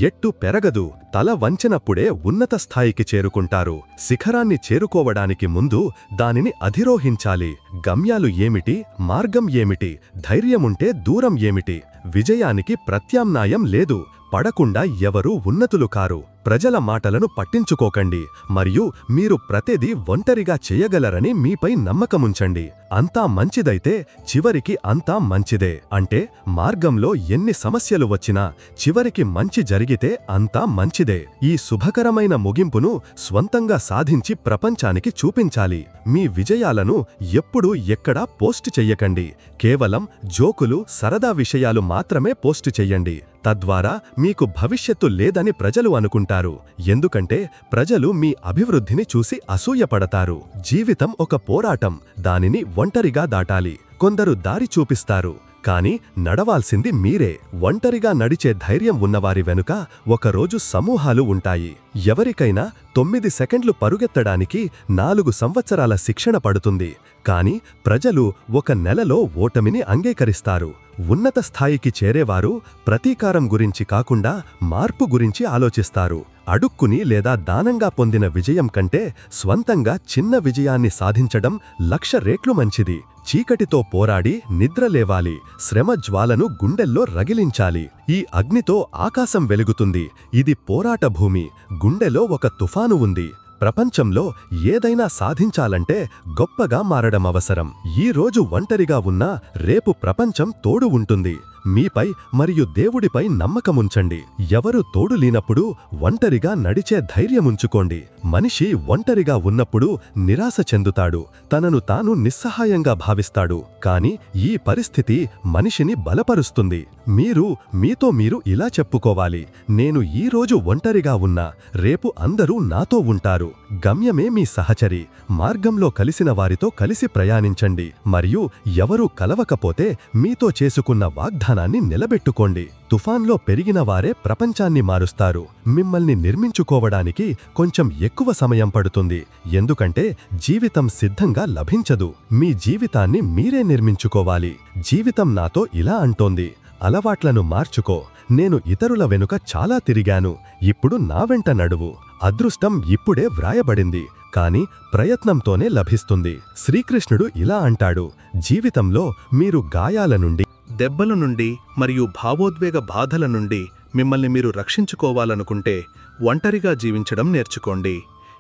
Speaker 1: ఎట్టు పెరగదు. తల వంచినప్పుడే ఉన్నత స్థాయికి చేరుకుంటారు. శిఖరాన్ని చేరుకోవడానికి ముందు దానిని అధిరోహించాలి. గమ్యాలు ఏమిటి, మార్గం ఏమిటి, ధైర్యముంటే దూరం ఏమిటి? విజయానికి ప్రత్యామ్నాయం లేదు,
Speaker 2: పడకుండా ఎవరూ ఉన్నతులు కారు. ప్రజల మాటలను పట్టించుకోకండి మరియు మీరు ప్రతిదీ ఒంటరిగా చేయగలరని మీపై నమ్మకముంచండి. అంతా మంచిదైతే చివరికి అంతా మంచిదే. అంటే మార్గంలో ఎన్ని సమస్యలు వచ్చినా చివరికి మంచి జరిగితే అంతా మంచిదే. ఈ శుభకరమైన ముగింపును స్వంతంగా సాధించి ప్రపంచానికి చూపించాలి. మీ విజయాలను ఎప్పుడూ ఎక్కడా పోస్ట్ చెయ్యకండి. కేవలం జోకులు, సరదా విషయాలు మాత్రమే పోస్ట్ చెయ్యండి. తద్వారా మీకు భవిష్యత్తు లేదని ప్రజలు అనుకుంటారు. ఎందుకంటే ప్రజలు మీ అభివృద్ధిని చూసి అసూయపడతారు. జీవితం ఒక పోరాటం. దానిని ఒంటరిగా దాటాలి. కొందరు దారి చూపిస్తారు, కాని నడవాల్సింది మీరే. ఒంటరిగా నడిచే ధైర్యం ఉన్నవారి వెనుక ఒకరోజు సమూహాలు ఉంటాయి. ఎవరికైనా 9 సెకండ్లు పరుగెత్తడానికి 4 సంవత్సరాల శిక్షణ పడుతుంది. కాని ప్రజలు 1 నెలలో ఓటమిని అంగీకరిస్తారు. ఉన్నత స్థాయికి చేరేవారు ప్రతీకారం గురించి కాకుండా మార్పు గురించి ఆలోచిస్తారు. అడుక్కుని లేదా దానంగా పొందిన విజయం కంటే స్వంతంగా చిన్న విజయాన్ని సాధించడం 1,00,000 రెట్లు మంచిది. చీకటితో పోరాడి నిద్రలేవాలి. శ్రమ జ్వాలను గుండెల్లో రగిలించాలి. ఈ అగ్నితో ఆకాశం వెలుగుతుంది. ఇది పోరాట భూమి. గుండెలో ఒక తుఫాను ఉంది. ప్రపంచంలో ఏదైనా సాధించాలంటే గొప్పగా మారడం అవసరం. ఈ రోజు ఒంటరిగా ఉన్నా రేపు ప్రపంచం తోడు ఉంటుంది. మీపై మరియు దేవుడిపై నమ్మకముంచండి. ఎవరు తోడు లేనప్పుడు ఒంటరిగా నడిచే ధైర్యముంచుకోండి. మనిషి ఒంటరిగా ఉన్నప్పుడు నిరాశ చెందుతాడు. తనను తాను నిస్సహాయంగా భావిస్తాడు. కాని ఈ పరిస్థితి మనిషిని బలపరుస్తుంది. మీతో మీరు ఇలా చెప్పుకోవాలి: నేను ఈ రోజు ఒంటరిగా ఉన్నా, రేపు అందరూ నాతో ఉంటారు. గమ్యమే మీ సహచరి. మార్గంలో కలిసిన వారితో కలిసి ప్రయాణించండి. మరియు ఎవరూ కలవకపోతే మీతో చేసుకున్న వాగ్దానాన్ని నిలబెట్టుకోండి. తుఫాన్లో పెరిగిన వారే ప్రపంచాన్ని మారుస్తారు. మిమ్మల్ని నిర్మించుకోవడానికి కొంచెం ఎక్కువ సమయం పడుతుంది. ఎందుకంటే జీవితం సిద్ధంగా లభించదు. మీ జీవితాన్ని మీరే నిర్మించుకోవాలి. జీవితం నాతో ఇలా అంటోంది: అలవాట్లను మార్చుకో. నేను ఇతరుల వెనుక చాలా తిరిగాను. ఇప్పుడు నా వెంట నడువు. అదృష్టం ఇప్పుడే వ్రాయబడింది, కాని ప్రయత్నంతోనే లభిస్తుంది. శ్రీకృష్ణుడు ఇలా అంటాడు: జీవితంలో మీరు గాయాల నుండి,
Speaker 1: దెబ్బల నుండి మరియు భావోద్వేగ బాధల నుండి మిమ్మల్ని మీరు రక్షించుకోవాలనుకుంటే ఒంటరిగా జీవించడం నేర్చుకోండి.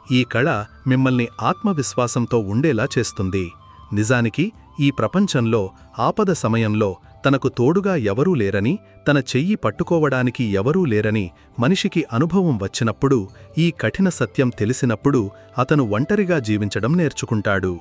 Speaker 1: ఈ కళ మిమ్మల్ని ఆత్మవిశ్వాసంతో ఉండేలా చేస్తుంది. నిజానికి ఈ ప్రపంచంలో ఆపద సమయంలో తనకు తోడుగా ఎవరూ లేరని, తన చెయ్యి పట్టుకోవడానికి ఎవరూ లేరని మనిషికి అనుభవం వచ్చినప్పుడు, ఈ కఠిన సత్యం తెలిసినప్పుడు అతను ఒంటరిగా జీవించడం నేర్చుకుంటాడు.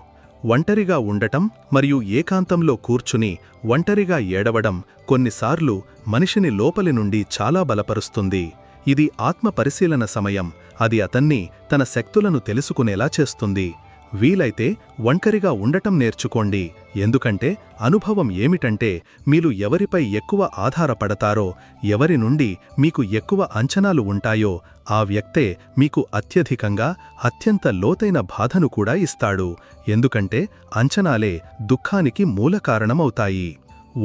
Speaker 1: ఒంటరిగా ఉండటం మరియు ఏకాంతంలో కూర్చుని ఒంటరిగా ఏడవడం కొన్నిసార్లు మనిషిని లోపలి నుండి చాలా బలపరుస్తుంది. ఇది ఆత్మ పరిశీలన సమయం. అది అతన్ని తన శక్తులను తెలుసుకునేలా చేస్తుంది. వీలైతే ఒంటరిగా ఉండటం నేర్చుకోండి. ఎందుకంటే అనుభవం ఏమిటంటే, మీరు ఎవరిపై ఎక్కువ ఆధారపడతారో, ఎవరి నుండి మీకు ఎక్కువ అంచనాలు ఉంటాయో ఆ వ్యక్తే మీకు అత్యధికంగా అత్యంత లోతైన బాధను కూడా ఇస్తాడు. ఎందుకంటే అంచనాలే దుఃఖానికి మూల కారణమవుతాయి.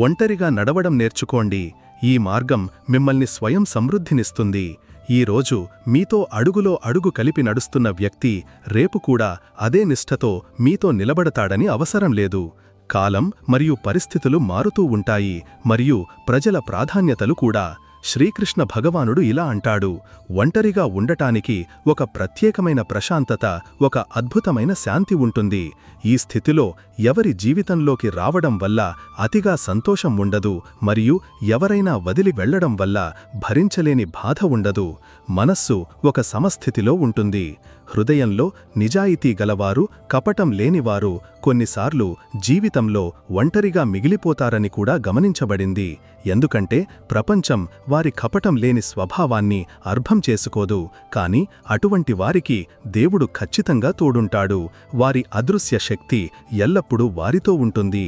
Speaker 1: ఒంటరిగా నడవడం నేర్చుకోండి. ఈ మార్గం మిమ్మల్ని స్వయం సమృద్ధినిస్తుంది. ఈరోజు మీతో అడుగులో అడుగు కలిపి నడుస్తున్న వ్యక్తి రేపు కూడా అదే నిష్ఠతో మీతో నిలబడతాడని అవసరం లేదు. కాలం మరియు పరిస్థితులు మారుతూ ఉంటాయి, మరియు ప్రజల ప్రాధాన్యతలు కూడా. శ్రీకృష్ణ భగవానుడు ఇలా అంటాడు: ఒంటరిగా ఉండటానికి ఒక ప్రత్యేకమైన ప్రశాంతత, ఒక అద్భుతమైన శాంతి ఉంటుంది. ఈ స్థితిలో ఎవరి జీవితంలోకి రావడం వల్ల అతిగా సంతోషం ఉండదు, మరియు ఎవరైనా వదిలి వెళ్లడం వల్ల భరించలేని బాధ ఉండదు. మనస్సు ఒక సమస్థితిలో ఉంటుంది. హృదయంలో నిజాయితీ గలవారు, కపటం లేనివారు కొన్నిసార్లు జీవితంలో ఒంటరిగా మిగిలిపోతారని కూడా గమనించబడింది. ఎందుకంటే ప్రపంచం వారి కపటం లేని స్వభావాన్ని అర్థం చేసుకోదు. కాని అటువంటి వారికి దేవుడు ఖచ్చితంగా తోడుంటాడు. వారి అదృశ్య శక్తి ఎల్లప్పుడూ వారితో ఉంటుంది.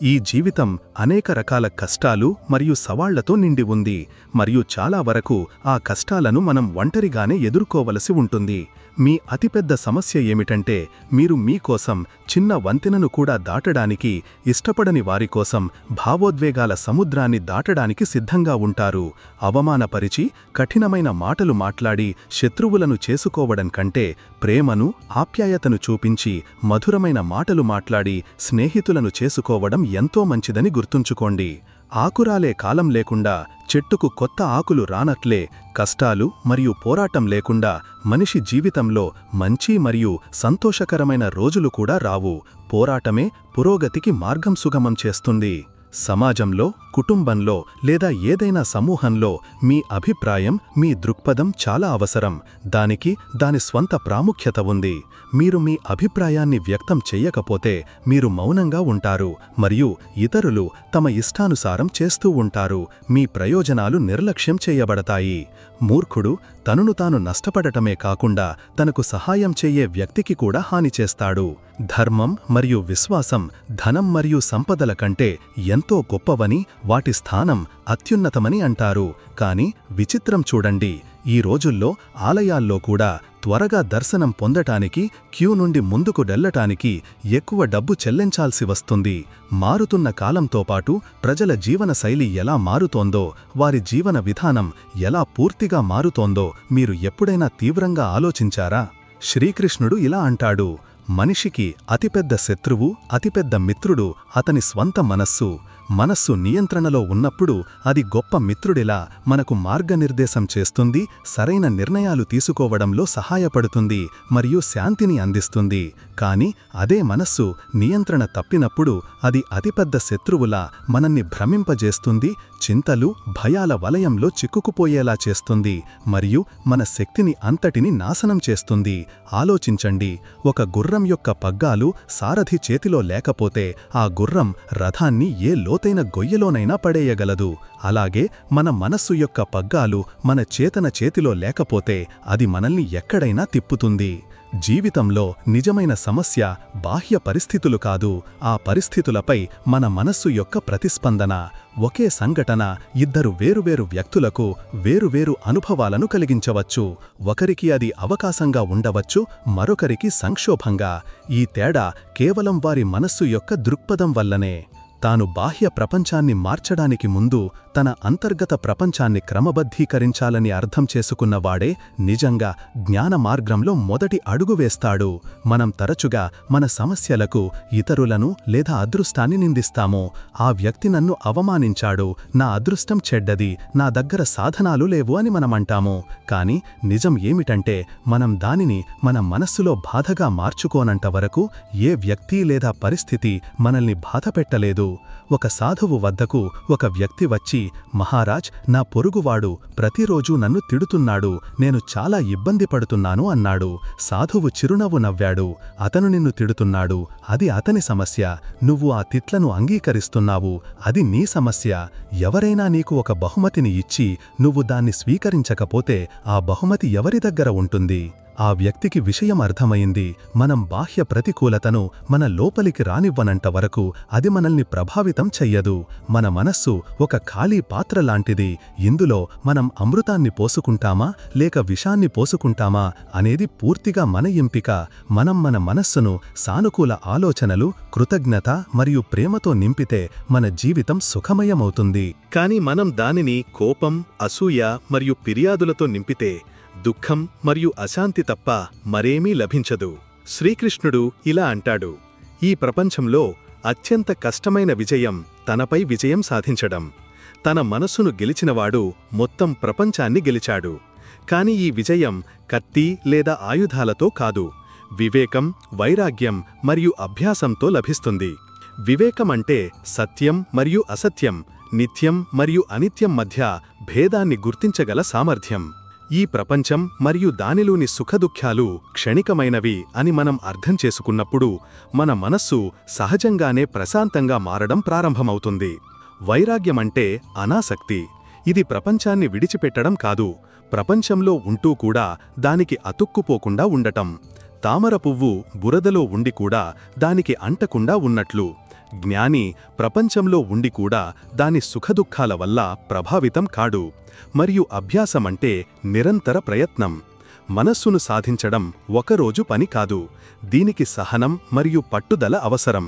Speaker 1: ఈ జీవితం అనేక రకాల కష్టాలు మరియు సవాళ్లతో నిండి ఉంది, మరియు చాలా వరకు ఆ కష్టాలను మనం ఒంటరిగానే ఎదుర్కోవలసి ఉంటుంది. మీ అతిపెద్ద సమస్య ఏమిటంటే, మీరు మీకోసం చిన్న వంతెనను కూడా దాటడానికి ఇష్టపడని వారికోసం భావోద్వేగాల సముద్రాన్ని దాటడానికి సిద్ధంగా ఉంటారు. అవమానపరిచి కఠినమైన మాటలు మాట్లాడి శత్రువులను చేసుకోవడం కంటే ప్రేమను, ఆప్యాయతను చూపించి మధురమైన మాటలు మాట్లాడి స్నేహితులను చేసుకోవడం ఎంతో మంచిదని గుర్తుంచుకోండి.
Speaker 2: ఆకురాలే కాలం లేకుండా చెట్టుకు కొత్త ఆకులు రానట్లే కష్టాలు మరియు పోరాటం లేకుండా మనిషి జీవితంలో మంచి మరియు సంతోషకరమైన రోజులు కూడా రావు. పోరాటమే పురోగతికి మార్గం సుగమం చేస్తుంది. సమాజంలో, కుటుంబంలో లేదా ఏదైనా సమూహంలో మీ అభిప్రాయం, మీ దృక్పథం చాలా అవసరం. దానికి దాని స్వంత ప్రాముఖ్యత ఉంది. మీరు మీ అభిప్రాయాన్ని వ్యక్తం చెయ్యకపోతే మీరు మౌనంగా ఉంటారు మరియు ఇతరులు తమ ఇష్టానుసారం చేస్తూ ఉంటారు. మీ ప్రయోజనాలు నిర్లక్ష్యం చేయబడతాయి. మూర్ఖుడు తనను తాను నష్టపడటమే కాకుండా తనకు సహాయం చెయ్యే వ్యక్తికి కూడా హాని చేస్తాడు. ధర్మం మరియు విశ్వాసం ధనం మరియు సంపదల కంటే ఎంతో గొప్పవని, వాటి స్థానం అత్యున్నతమని అంటారు. కాని విచిత్రం చూడండి, ఈ రోజుల్లో ఆలయాల్లో కూడా త్వరగా దర్శనం పొందటానికి, క్యూ నుండి ముందుకు వెళ్లటానికి ఎక్కువ డబ్బు చెల్లించాల్సి వస్తుంది. మారుతున్న కాలంతో పాటు ప్రజల జీవన శైలి ఎలా మారుతోందో, వారి జీవన విధానం ఎలా పూర్తిగా మారుతోందో మీరు ఎప్పుడైనా తీవ్రంగా ఆలోచించారా? శ్రీకృష్ణుడు ఇలా అంటాడు, మనిషికి అతిపెద్ద శత్రువు, అతిపెద్ద మిత్రుడు అతని స్వంత మనస్సు. మనస్సు నియంత్రణలో ఉన్నప్పుడు అది గొప్ప మిత్రుడిలా మనకు మార్గనిర్దేశం చేస్తుంది, సరైన నిర్ణయాలు తీసుకోవడంలో సహాయపడుతుంది మరియు శాంతిని అందిస్తుంది. కాని అదే మనస్సు నియంత్రణ తప్పినప్పుడు అది అతిపెద్ద శత్రువులా మనల్ని భ్రమింపజేస్తుంది, చింతలు, భయాల వలయంలో చిక్కుకుపోయేలా చేస్తుంది మరియు మన శక్తిని అంతటిని నాశనం చేస్తుంది. ఆలోచించండి, ఒక గుర్రం యొక్క పగ్గాలు సారథి చేతిలో లేకపోతే ఆ గుర్రం రథాన్ని ఏ లోతైన గొయ్యలోనైనా పడేయగలదు. అలాగే మన మనస్సు యొక్క పగ్గాలు మన చేతన చేతిలో లేకపోతే అది మనల్ని ఎక్కడైనా తిప్పుతుంది. జీవితంలో నిజమైన సమస్య బాహ్య పరిస్థితులు కాదు, ఆ పరిస్థితులపై మన మనస్సు యొక్క ప్రతిస్పందన. ఒకే సంఘటన ఇద్దరు వేరువేరు వ్యక్తులకు వేరువేరు అనుభవాలను కలిగించవచ్చు. ఒకరికి అది అవకాశంగా ఉండవచ్చు, మరొకరికి సంక్షోభంగా. ఈ తేడా కేవలం వారి మనస్సు యొక్క దృక్పథం వల్లనే. తాను బాహ్య ప్రపంచాన్ని మార్చడానికి ముందు తన అంతర్గత ప్రపంచాన్ని క్రమబద్ధీకరించాలని అర్థం చేసుకున్నవాడే నిజంగా జ్ఞాన మార్గంలో మొదటి అడుగు వేస్తాడు. మనం తరచుగా మన సమస్యలకు ఇతరులను లేదా అదృష్టాన్ని నిందిస్తాము. ఆ వ్యక్తి నన్ను అవమానించాడు, నా అదృష్టం చెడ్డది, నా దగ్గర సాధనాలు లేవు అని మనమంటాము. కాని నిజం ఏమిటంటే మనం దానిని మన మనస్సులో బాధగా మార్చుకోనంత వరకు ఏ వ్యక్తి లేదా పరిస్థితి మనల్ని బాధపెట్టలేదు. ఒక సాధువు వద్దకు ఒక వ్యక్తి వచ్చి, మహారాజ్, నా పొరుగువాడు ప్రతిరోజూ నన్ను తిడుతున్నాడు, నేను చాలా ఇబ్బంది పడుతున్నాను అన్నాడు. సాధువు చిరునవ్వు నవ్వాడు. అతను నిన్ను తిడుతున్నాడు, అది అతని సమస్య. నువ్వు ఆ తిట్లను అంగీకరిస్తున్నావు, అది నీ సమస్య. ఎవరైనా నీకు ఒక బహుమతిని ఇచ్చి నువ్వు దాన్ని స్వీకరించకపోతే ఆ బహుమతి ఎవరి దగ్గర ఉంటుంది? ఆ వ్యక్తికి విషయం అర్థమైంది. మనం బాహ్య ప్రతికూలతను మన లోపలికి రానివ్వనంత వరకు అది మనల్ని ప్రభావితం చెయ్యదు. మన మనస్సు ఒక ఖాళీ పాత్ర లాంటిది. ఇందులో మనం అమృతాన్ని పోసుకుంటామా లేక విషాన్ని పోసుకుంటామా అనేది పూర్తిగా మన ఎంపిక. మనం మన మనస్సును సానుకూల ఆలోచనలు, కృతజ్ఞత మరియు ప్రేమతో నింపితే మన జీవితం సుఖమయమవుతుంది.
Speaker 1: కాని మనం దానిని కోపం, అసూయ మరియు ఫిర్యాదులతో నింపితే దుఃఖం మరియు అశాంతి తప్ప మరేమీ లభించదు. శ్రీకృష్ణుడు ఇలా అంటాడు, ఈ ప్రపంచంలో అత్యంత కష్టమైన విజయం తనపై విజయం సాధించడం. తన మనస్సును గెలిచినవాడు మొత్తం ప్రపంచాన్ని గెలిచాడు. కాని ఈ విజయం కత్తి లేదా ఆయుధాలతో కాదు, వివేకం, వైరాగ్యం మరియు అభ్యాసంతో లభిస్తుంది. వివేకం అంటే సత్యం మరియు అసత్యం, నిత్యం మరియు అనిత్యం మధ్య భేదాన్ని గుర్తించగల సామర్థ్యం. ఈ ప్రపంచం మరియు దానిలోని సుఖదుఖ్యాలు క్షణికమైనవి అని మనం అర్థం చేసుకున్నప్పుడు మన మనస్సు సహజంగానే ప్రశాంతంగా మారడం ప్రారంభమవుతుంది. వైరాగ్యమంటే అనాసక్తి. ఇది ప్రపంచాన్ని విడిచిపెట్టడం కాదు, ప్రపంచంలో ఉంటూ కూడా దానికి అతుక్కుపోకుండా ఉండటం. తామర పువ్వు బురదలో ఉండి కూడా దానికి అంటకుండా ఉన్నట్లు జ్ఞాని ప్రపంచంలో ఉండి కూడా దాని సుఖదుఖాల వల్ల ప్రభావితం కాడు. మరియు అభ్యాసమంటే నిరంతర ప్రయత్నం. మనస్సును సాధించడం ఒకరోజు పని కాదు, దీనికి సహనం మరియు పట్టుదల అవసరం.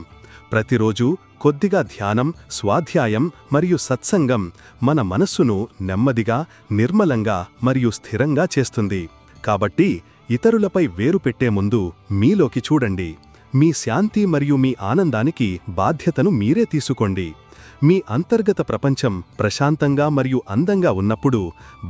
Speaker 1: ప్రతిరోజూ కొద్దిగా ధ్యానం, స్వాధ్యాయం మరియు సత్సంగం మన మనస్సును నెమ్మదిగా, నిర్మలంగా మరియు స్థిరంగా చేస్తుంది. కాబట్టి ఇతరులపై వేరు పెట్టే ముందు మీలోకి చూడండి. మీ శాంతి మరియు మీ ఆనందానికి బాధ్యతను మీరే తీసుకోండి.
Speaker 2: మీ అంతర్గత ప్రపంచం ప్రశాంతంగా మరియు అందంగా ఉన్నప్పుడు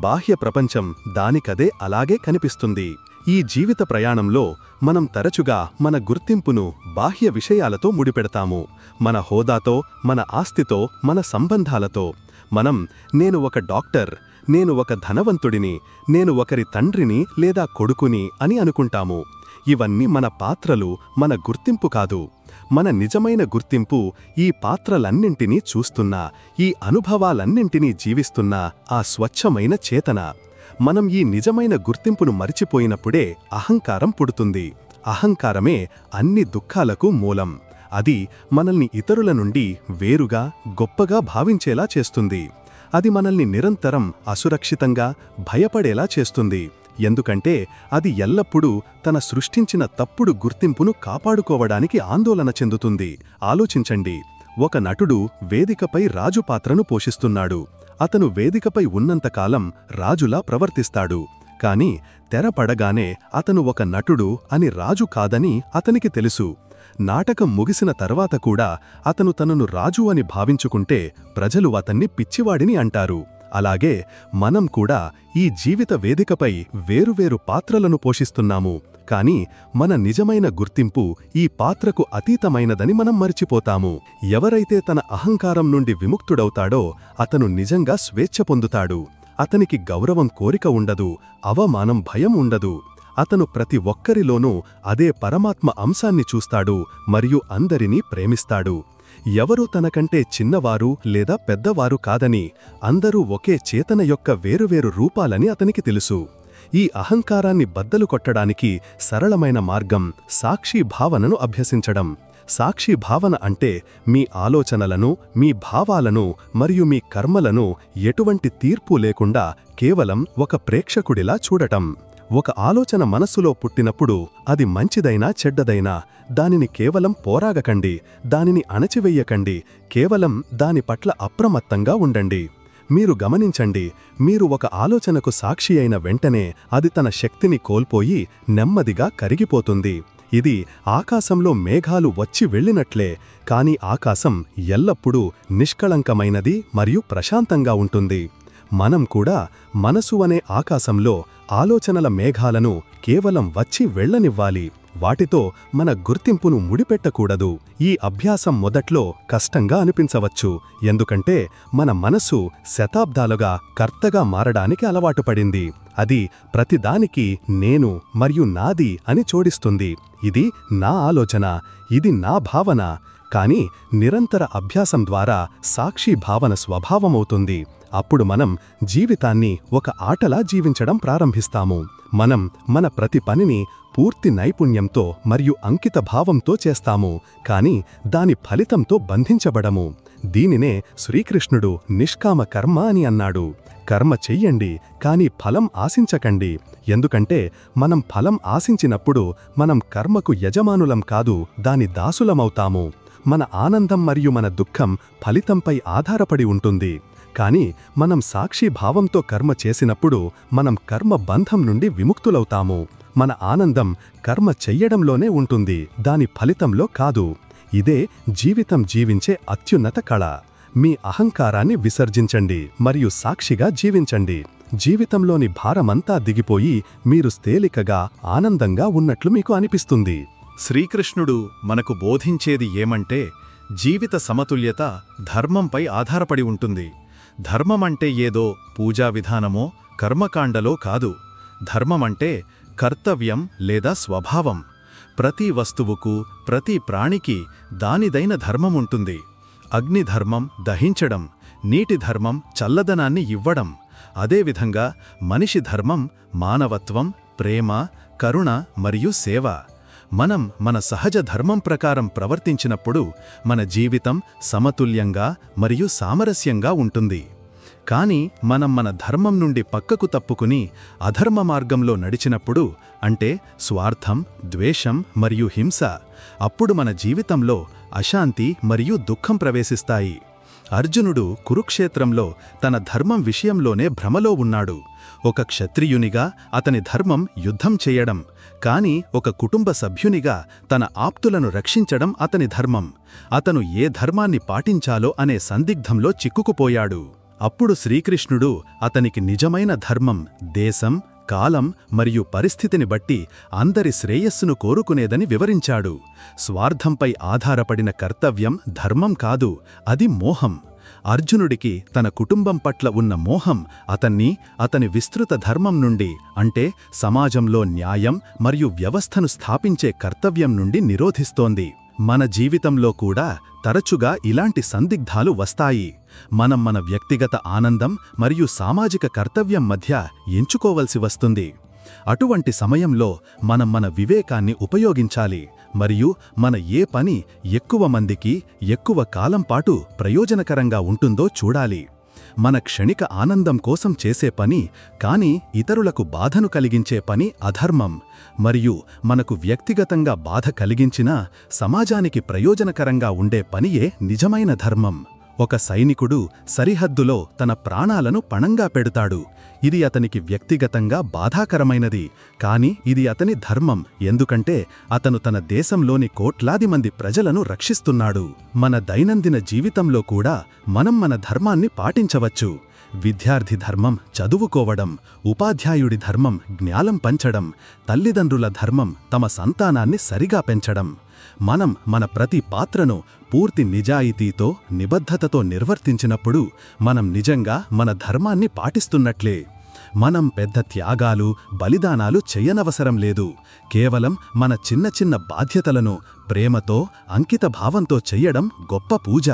Speaker 2: బాహ్య ప్రపంచం దానికదే అలాగే కనిపిస్తుంది. ఈ జీవిత ప్రయాణంలో మనం తరచుగా మన గుర్తింపును బాహ్య విషయాలతో ముడిపెడతాము. మన హోదాతో, మన ఆస్తితో, మన సంబంధాలతో. మనం నేను ఒక డాక్టర్, నేను ఒక ధనవంతుడిని, నేను ఒకరి తండ్రిని లేదా కొడుకుని అని అనుకుంటాము. ఇవన్నీ మన పాత్రలు, మన గుర్తింపు కాదు. మన నిజమైన గుర్తింపు ఈ పాత్రలన్నింటినీ చూస్తున్నా, ఈ అనుభవాలన్నింటినీ జీవిస్తున్నా ఆ స్వచ్ఛమైన చేతన. మనం ఈ నిజమైన గుర్తింపును మరిచిపోయినప్పుడే అహంకారం పుడుతుంది. అహంకారమే అన్ని దుఃఖాలకు మూలం. అది మనల్ని ఇతరుల నుండి వేరుగా, గొప్పగా భావించేలా చేస్తుంది. అది మనల్ని నిరంతరం అసురక్షితంగా, భయపడేలా చేస్తుంది. ఎందుకంటే అది ఎల్లప్పుడూ తన సృష్టించిన తప్పుడు గుర్తింపును కాపాడుకోవడానికి ఆందోళన చెందుతుంది. ఆలోచించండి, ఒక నటుడు వేదికపై రాజు పాత్రను పోషిస్తున్నాడు. అతను వేదికపై ఉన్నంతకాలం రాజులా ప్రవర్తిస్తాడు. కాని తెర పడగానే అతను ఒక నటుడు అని, రాజు కాదని అతనికి తెలుసు. నాటకం ముగిసిన తర్వాత కూడా అతను తనను రాజు అని భావించుకుంటే ప్రజలు అతన్ని పిచ్చివాడిని అంటారు. అలాగే మనం కూడా ఈ జీవిత వేదికపై వేరువేరు పాత్రలను పోషిస్తున్నాము. కాని మన నిజమైన గుర్తింపు ఈ పాత్రకు అతీతమైనదని మనం మర్చిపోతాము. ఎవరైతే తన అహంకారం నుండి విముక్తుడవుతాడో అతను నిజంగా స్వేచ్ఛ పొందుతాడు. అతనికి గౌరవం కోరిక ఉండదు, అవమానం భయం ఉండదు. అతను ప్రతి ఒక్కరిలోనూ అదే పరమాత్మ అంశాన్ని చూస్తాడు మరియు అందరినీ ప్రేమిస్తాడు. ఎవరూ తనకంటే చిన్నవారు లేదా పెద్దవారు కాదని, అందరూ ఒకే చేతన యొక్క వేరువేరు రూపాలని అతనికి తెలుసు. ఈ అహంకారాన్ని బద్దలు కొట్టడానికి సరళమైన మార్గం సాక్షి భావనను అభ్యసించడం. సాక్షి భావన అంటే మీ ఆలోచనలను, మీ భావాలను మరియు మీ కర్మలను ఎటువంటి తీర్పు లేకుండా కేవలం ఒక ప్రేక్షకుడిలా చూడటం. ఒక ఆలోచన మనస్సులో పుట్టినప్పుడు అది మంచిదైనా చెడ్డదైనా దానిని కేవలం పోరాగకండి, దానిని అణచివెయ్యకండి, కేవలం దాని పట్ల అప్రమత్తంగా ఉండండి. మీరు గమనించండి, మీరు ఒక ఆలోచనకు సాక్షి అయిన వెంటనే అది తన శక్తిని కోల్పోయి నెమ్మదిగా కరిగిపోతుంది. ఇది ఆకాశంలో మేఘాలు వచ్చి వెళ్ళినట్లే, కాని ఆకాశం ఎల్లప్పుడూ నిష్కళంకమైనది మరియు ప్రశాంతంగా ఉంటుంది. మనం కూడా మనసు అనే ఆకాశంలో ఆలోచనల మేఘాలను కేవలం వచ్చి వెళ్ళనివ్వాలి. వాటితో మన గుర్తింపును ముడిపెట్టకూడదు. ఈ అభ్యాసం మొదట్లో కష్టంగా అనిపించవచ్చు, ఎందుకంటే మన మనసు శతాబ్దాలుగా కర్తగా మారడానికి అలవాటు పడింది. అది ప్రతిదానికి నేను మరియు నాది అని చోడిస్తుంది. ఇది నా ఆలోచన, ఇది నా భావన. కాని నిరంతర అభ్యాసం ద్వారా సాక్షి భావన స్వభావమవుతుంది. అప్పుడు మనం జీవితాన్ని ఒక ఆటలా జీవించడం ప్రారంభిస్తాము. మనం మన ప్రతి పనిని పూర్తి నైపుణ్యంతో మరియు అంకిత భావంతో చేస్తాము, కాని దాని ఫలితంతో బంధించబడము. దీనినే శ్రీకృష్ణుడు నిష్కామ కర్మ అని అన్నాడు. కర్మ చెయ్యండి, కాని ఫలం ఆశించకండి. ఎందుకంటే మనం ఫలం ఆశించినప్పుడు మనం కర్మకు యజమానులం కాదు, దాని దాసులమవుతాము. మన ఆనందం మరియు మన దుఃఖం ఫలితంపై ఆధారపడి ఉంటుంది. కాని మనం సాక్షి భావంతో కర్మ చేసినప్పుడు మనం కర్మ బంధం నుండి విముక్తులవుతాము. మన ఆనందం కర్మ చెయ్యడంలోనే ఉంటుంది, దాని ఫలితంలో కాదు. ఇదే జీవితం జీవించే అత్యున్నత కళ. మీ అహంకారాన్ని విసర్జించండి మరియు సాక్షిగా జీవించండి. జీవితంలోని భారమంతా దిగిపోయి మీరు తేలికగా, ఆనందంగా ఉన్నట్లు మీకు అనిపిస్తుంది.
Speaker 1: శ్రీకృష్ణుడు మనకు బోధించేది ఏమంటే, జీవిత సమతుల్యత ధర్మంపై ఆధారపడి ఉంటుంది. ధర్మమంటే ఏదో పూజా విధానమో కర్మకాండలో కాదు. ధర్మమంటే కర్తవ్యం లేదా స్వభావం. ప్రతి వస్తువుకు, ప్రతి ప్రాణికి దానిదైన ధర్మముంటుంది. అగ్ని ధర్మం దహించడం, నీటి ధర్మం చల్లదనాన్ని ఇవ్వడం. అదేవిధంగా మనిషి ధర్మం మానవత్వం, ప్రేమ, కరుణ మరియు సేవ. మనం మన సహజ ధర్మం ప్రకారం ప్రవర్తించినప్పుడు మన జీవితం సమతుల్యంగా మరియు సామరస్యంగా ఉంటుంది. కాని మనం మన ధర్మం నుండి పక్కకు తప్పుకుని అధర్మ మార్గంలో నడిచినప్పుడు, అంటే స్వార్థం, ద్వేషం మరియు హింస, అప్పుడు మన జీవితంలో అశాంతి మరియు దుఃఖం ప్రవేశిస్తాయి.
Speaker 2: అర్జునుడు కురుక్షేత్రంలో తన ధర్మం విషయంలోనే భ్రమలో ఉన్నాడు. ఒక క్షత్రియునిగా అతని ధర్మం యుద్ధం చేయడం, కాని ఒక కుటుంబ సభ్యునిగా తన ఆప్తులను రక్షించడం అతని ధర్మం. అతను ఏ ధర్మాన్ని పాటించాలో అనే సందిగ్ధంలో చిక్కుకుపోయాడు. అప్పుడు శ్రీకృష్ణుడు అతనికి నిజమైన ధర్మం దేశం, కాలం మరియు పరిస్థితిని బట్టి అందరి శ్రేయస్సును కోరుకునేదని వివరించాడు. స్వార్థంపై ఆధారపడిన కర్తవ్యం ధర్మం కాదు, అది మోహం. అర్జునుడికి తన కుటుంబం పట్ల ఉన్న మోహం అతని విస్తృత ధర్మం నుండి, అంటే సమాజంలో న్యాయం మరియు వ్యవస్థను స్థాపించే కర్తవ్యం నుండి నిరోధిస్తోంది. మన జీవితంలో కూడా తరచుగా ఇలాంటి సందిగ్ధాలు వస్తాయి. మనం మన వ్యక్తిగత ఆనందం మరియు సామాజిక కర్తవ్యం మధ్య ఎంచుకోవలసి వస్తుంది. అటువంటి సమయంలో మనం మన వివేకాన్ని ఉపయోగించాలి మరియు మన ఏ పని ఎక్కువ మందికి ఎక్కువ కాలం పాటు ప్రయోజనకరంగా ఉంటుందో చూడాలి. మన క్షణిక ఆనందం కోసం చేసే పని కాని ఇతరులకు బాధను కలిగించే పని అధర్మం, మరియు మనకు వ్యక్తిగతంగా బాధ కలిగించినా సమాజానికి ప్రయోజనకరంగా ఉండే పనియే నిజమైన ధర్మం. ఒక సైనికుడు సరిహద్దులో తన ప్రాణాలను పణంగా పెడతాడు. ఇది అతనికి వ్యక్తిగతంగా బాధాకరమైనది, కాని ఇది అతని ధర్మం, ఎందుకంటే అతను తన దేశంలోని కోట్లాది మంది ప్రజలను రక్షిస్తున్నాడు. మన దైనందిన జీవితంలో కూడా మనం మన ధర్మాన్ని పాటించవచ్చు. విద్యార్థి ధర్మం చదువుకోవడం, ఉపాధ్యాయుడి ధర్మం జ్ఞానం పంచడం, తల్లిదండ్రుల ధర్మం తమ సంతానాన్ని సరిగా పెంచడం. మనం మన ప్రతి పాత్రను పూర్తి నిజాయితీతో, నిబద్ధతతో నిర్వర్తించినప్పుడు మనం నిజంగా మన ధర్మాన్ని పాటిస్తున్నట్లే. మనం పెద్ద త్యాగాలు, బలిదానాలు చెయ్యనవసరం లేదు. కేవలం మన చిన్న చిన్న బాధ్యతలను ప్రేమతో, అంకితభావంతో చెయ్యడం గొప్ప పూజ.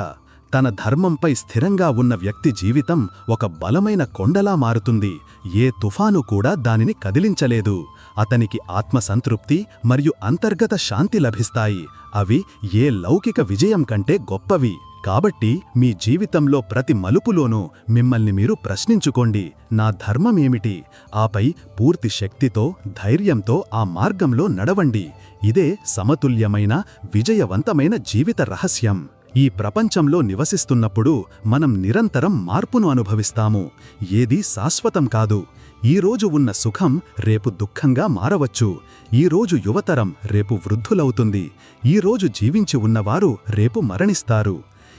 Speaker 2: తన ధర్మంపై స్థిరంగా ఉన్న వ్యక్తి జీవితం ఒక బలమైన కొండలా మారుతుంది. ఏ తుఫాను కూడా దానిని కదిలించలేదు. అతనికి ఆత్మసంతృప్తి మరియు అంతర్గత శాంతి లభిస్తాయి. అవి ఏ లౌకిక విజయం కంటే గొప్పవి. కాబట్టి మీ జీవితంలో ప్రతి మలుపులోనూ మిమ్మల్ని మీరు ప్రశ్నించుకోండి, నా ధర్మమేమిటి? ఆపై పూర్తి శక్తితో, ధైర్యంతో ఆ మార్గంలో నడవండి. ఇదే సమతుల్యమైన, విజయవంతమైన జీవిత రహస్యం. ఈ ప్రపంచంలో నివసిస్తున్నప్పుడు మనం నిరంతరం మార్పును అనుభవిస్తాము. ఏదీ శాశ్వతం కాదు. ఈరోజు ఉన్న సుఖం రేపు దుఃఖంగా మారవచ్చు. ఈరోజు యువతరం రేపు వృద్ధులవుతుంది. ఈరోజు జీవించి ఉన్నవారు రేపు మరణిస్తారు.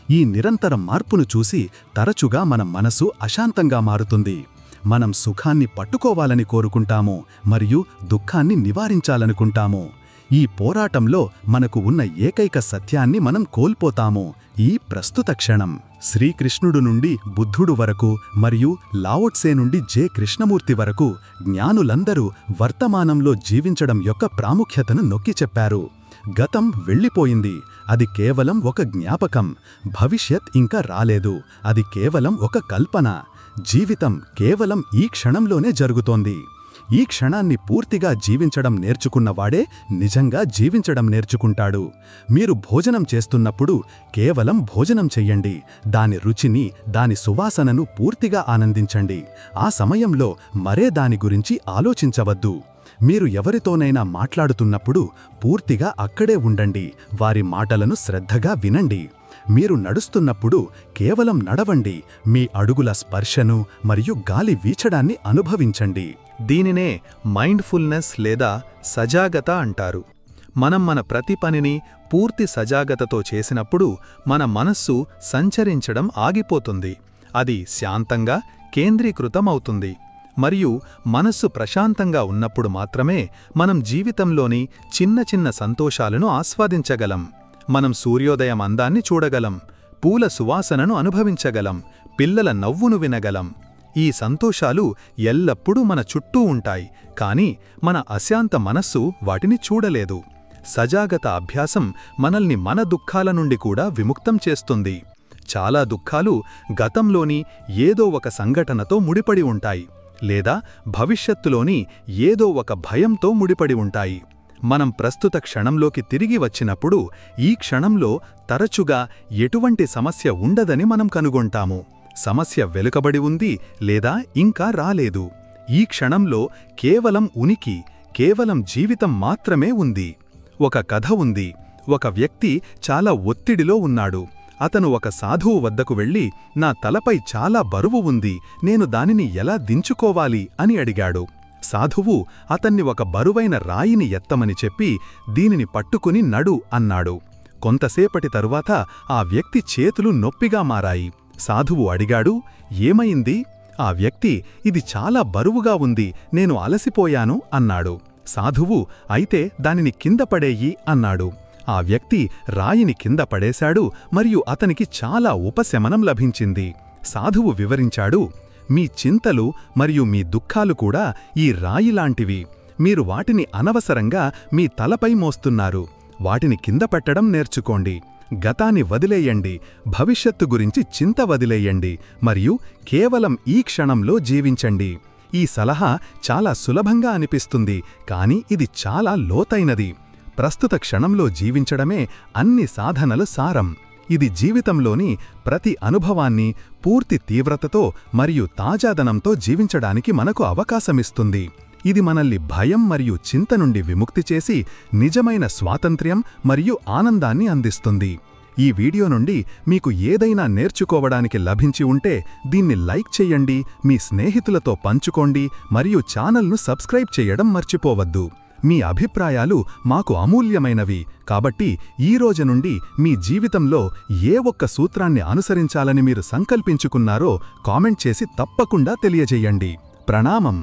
Speaker 2: ఈ నిరంతర మార్పును చూసి తరచుగా మన మనసు అశాంతంగా మారుతుంది. మనం సుఖాన్ని పట్టుకోవాలని కోరుకుంటాము మరియు దుఃఖాన్ని నివారించాలనుకుంటాము. ఈ పోరాటంలో మనకు ఉన్న ఏకైక సత్యాన్ని మనం కోల్పోతాము, ఈ ప్రస్తుత క్షణం. శ్రీకృష్ణుడు నుండి బుద్ధుడు వరకు మరియు లావోట్సే నుండి జె కృష్ణమూర్తి వరకు జ్ఞానులందరూ వర్తమానంలో జీవించడం యొక్క ప్రాముఖ్యతను నొక్కి చెప్పారు. గతం వెళ్ళిపోయింది, అది కేవలం ఒక జ్ఞాపకం. భవిష్యత్ ఇంకా రాలేదు, అది కేవలం ఒక కల్పన. జీవితం కేవలం ఈ క్షణంలోనే జరుగుతోంది. ఈ క్షణాన్ని పూర్తిగా జీవించడం నేర్చుకున్నవాడే నిజంగా జీవించడం నేర్చుకుంటాడు. మీరు భోజనం చేస్తున్నప్పుడు కేవలం భోజనం చెయ్యండి. దాని రుచిని, దాని సువాసనను పూర్తిగా ఆనందించండి. ఆ సమయంలో మరే దాని గురించి ఆలోచించవద్దు. మీరు ఎవరితోనైనా మాట్లాడుతున్నప్పుడు పూర్తిగా అక్కడే ఉండండి. వారి మాటలను శ్రద్ధగా వినండి. మీరు నడుస్తున్నప్పుడు కేవలం నడవండి. మీ అడుగుల స్పర్శను మరియు గాలి వీచడాన్ని అనుభవించండి.
Speaker 1: దీనినే మైండ్ఫుల్నెస్ లేదా సజాగత అంటారు. మనం మన ప్రతి పనిని పూర్తి సజాగతతో చేసినప్పుడు మన మనస్సు సంచరించడం ఆగిపోతుంది. అది శాంతంగా కేంద్రీకృతమవుతుంది. మరియు మనస్సు ప్రశాంతంగా ఉన్నప్పుడు మాత్రమే మనం జీవితంలోని చిన్న చిన్న సంతోషాలను ఆస్వాదించగలం. మనం సూర్యోదయం అందాన్ని చూడగలం, పూల సువాసనను అనుభవించగలం, పిల్లల నవ్వును వినగలం. ఈ సంతోషాలు ఎల్లప్పుడూ మన చుట్టూ ఉంటాయి, కాని మన అశాంత మనస్సు వాటిని చూడలేదు. సజాగత అభ్యాసం మనల్ని మన దుఃఖాల నుండి కూడా విముక్తం చేస్తుంది. చాలా దుఃఖాలు గతంలోని ఏదో ఒక సంఘటనతో ముడిపడి ఉంటాయి, లేదా భవిష్యత్తులోని ఏదో ఒక భయంతో ముడిపడి ఉంటాయి. మనం ప్రస్తుత క్షణంలోకి తిరిగి వచ్చినప్పుడు ఈ క్షణంలో తరచుగా ఎటువంటి సమస్య ఉండదని మనం కనుగొంటాము. సమస్య వెనుకబడి ఉంది లేదా ఇంకా రాలేదు. ఈ క్షణంలో కేవలం ఉనికి, కేవలం జీవితం మాత్రమే ఉంది. ఒక కథ ఉంది. ఒక వ్యక్తి చాలా ఒత్తిడిలో ఉన్నాడు.
Speaker 2: అతను ఒక సాధువు వద్దకు వెళ్ళి, నా తలపై చాలా బరువు ఉంది, నేను దానిని ఎలా దించుకోవాలి అని అడిగాడు. సాధువు అతన్ని ఒక బరువైన రాయిని ఎత్తమని చెప్పి, దీనిని పట్టుకుని నడు అన్నాడు. కొంతసేపటి తరువాత ఆ వ్యక్తి చేతులు నొప్పిగా మారాయి. సాధువు అడిగాడు, ఏమైంది? ఆ వ్యక్తి, ఇది చాలా బరువుగా ఉంది, నేను అలసిపోయాను అన్నాడు. సాధువు, అయితే దానిని కింద పడేయి అన్నాడు. ఆ వ్యక్తి రాయిని కింద పడేశాడు మరియు అతనికి చాలా ఉపశమనం లభించింది. సాధువు వివరించాడు, మీ చింతలు మరియు మీ దుఃఖాలు కూడా ఈ రాయిలాంటివి. మీరు వాటిని అనవసరంగా మీ తలపై మోస్తున్నారు. వాటిని కింద పెట్టడం నేర్చుకోండి. గతాన్ని వదిలేయండి, భవిష్యత్తు గురించి చింత వదిలేయండి మరియు కేవలం ఈ క్షణంలో జీవించండి. ఈ సలహా చాలా సులభంగా అనిపిస్తుంది, కానీ ఇది చాలా లోతైనది. ప్రస్తుత క్షణంలో జీవించడమే అన్ని సాధనల సారం. ఇది జీవితంలోని ప్రతి అనుభవాన్ని పూర్తి తీవ్రతతో మరియు తాజాదనంతో జీవించడానికి మనకు అవకాశమిస్తుంది. ఇది మనల్ని భయం మరియు చింత నుండి విముక్తి చేసి నిజమైన స్వాతంత్ర్యం మరియు ఆనందాన్ని అందిస్తుంది. ఈ వీడియో నుండి మీకు ఏదైనా నేర్చుకోవడానికి లభించి ఉంటే దీన్ని లైక్ చెయ్యండి, మీ స్నేహితులతో పంచుకోండి మరియు ఛానల్ను సబ్స్క్రైబ్ చేయడం మర్చిపోవద్దు. మీ అభిప్రాయాలు మాకు అమూల్యమైనవి, కాబట్టి ఈ రోజు నుండి మీ జీవితంలో ఏ ఒక్క సూత్రాన్ని అనుసరించాలని మీరు సంకల్పించుకున్నారో కామెంట్ చేసి తప్పకుండా తెలియజేయండి. ప్రణామం.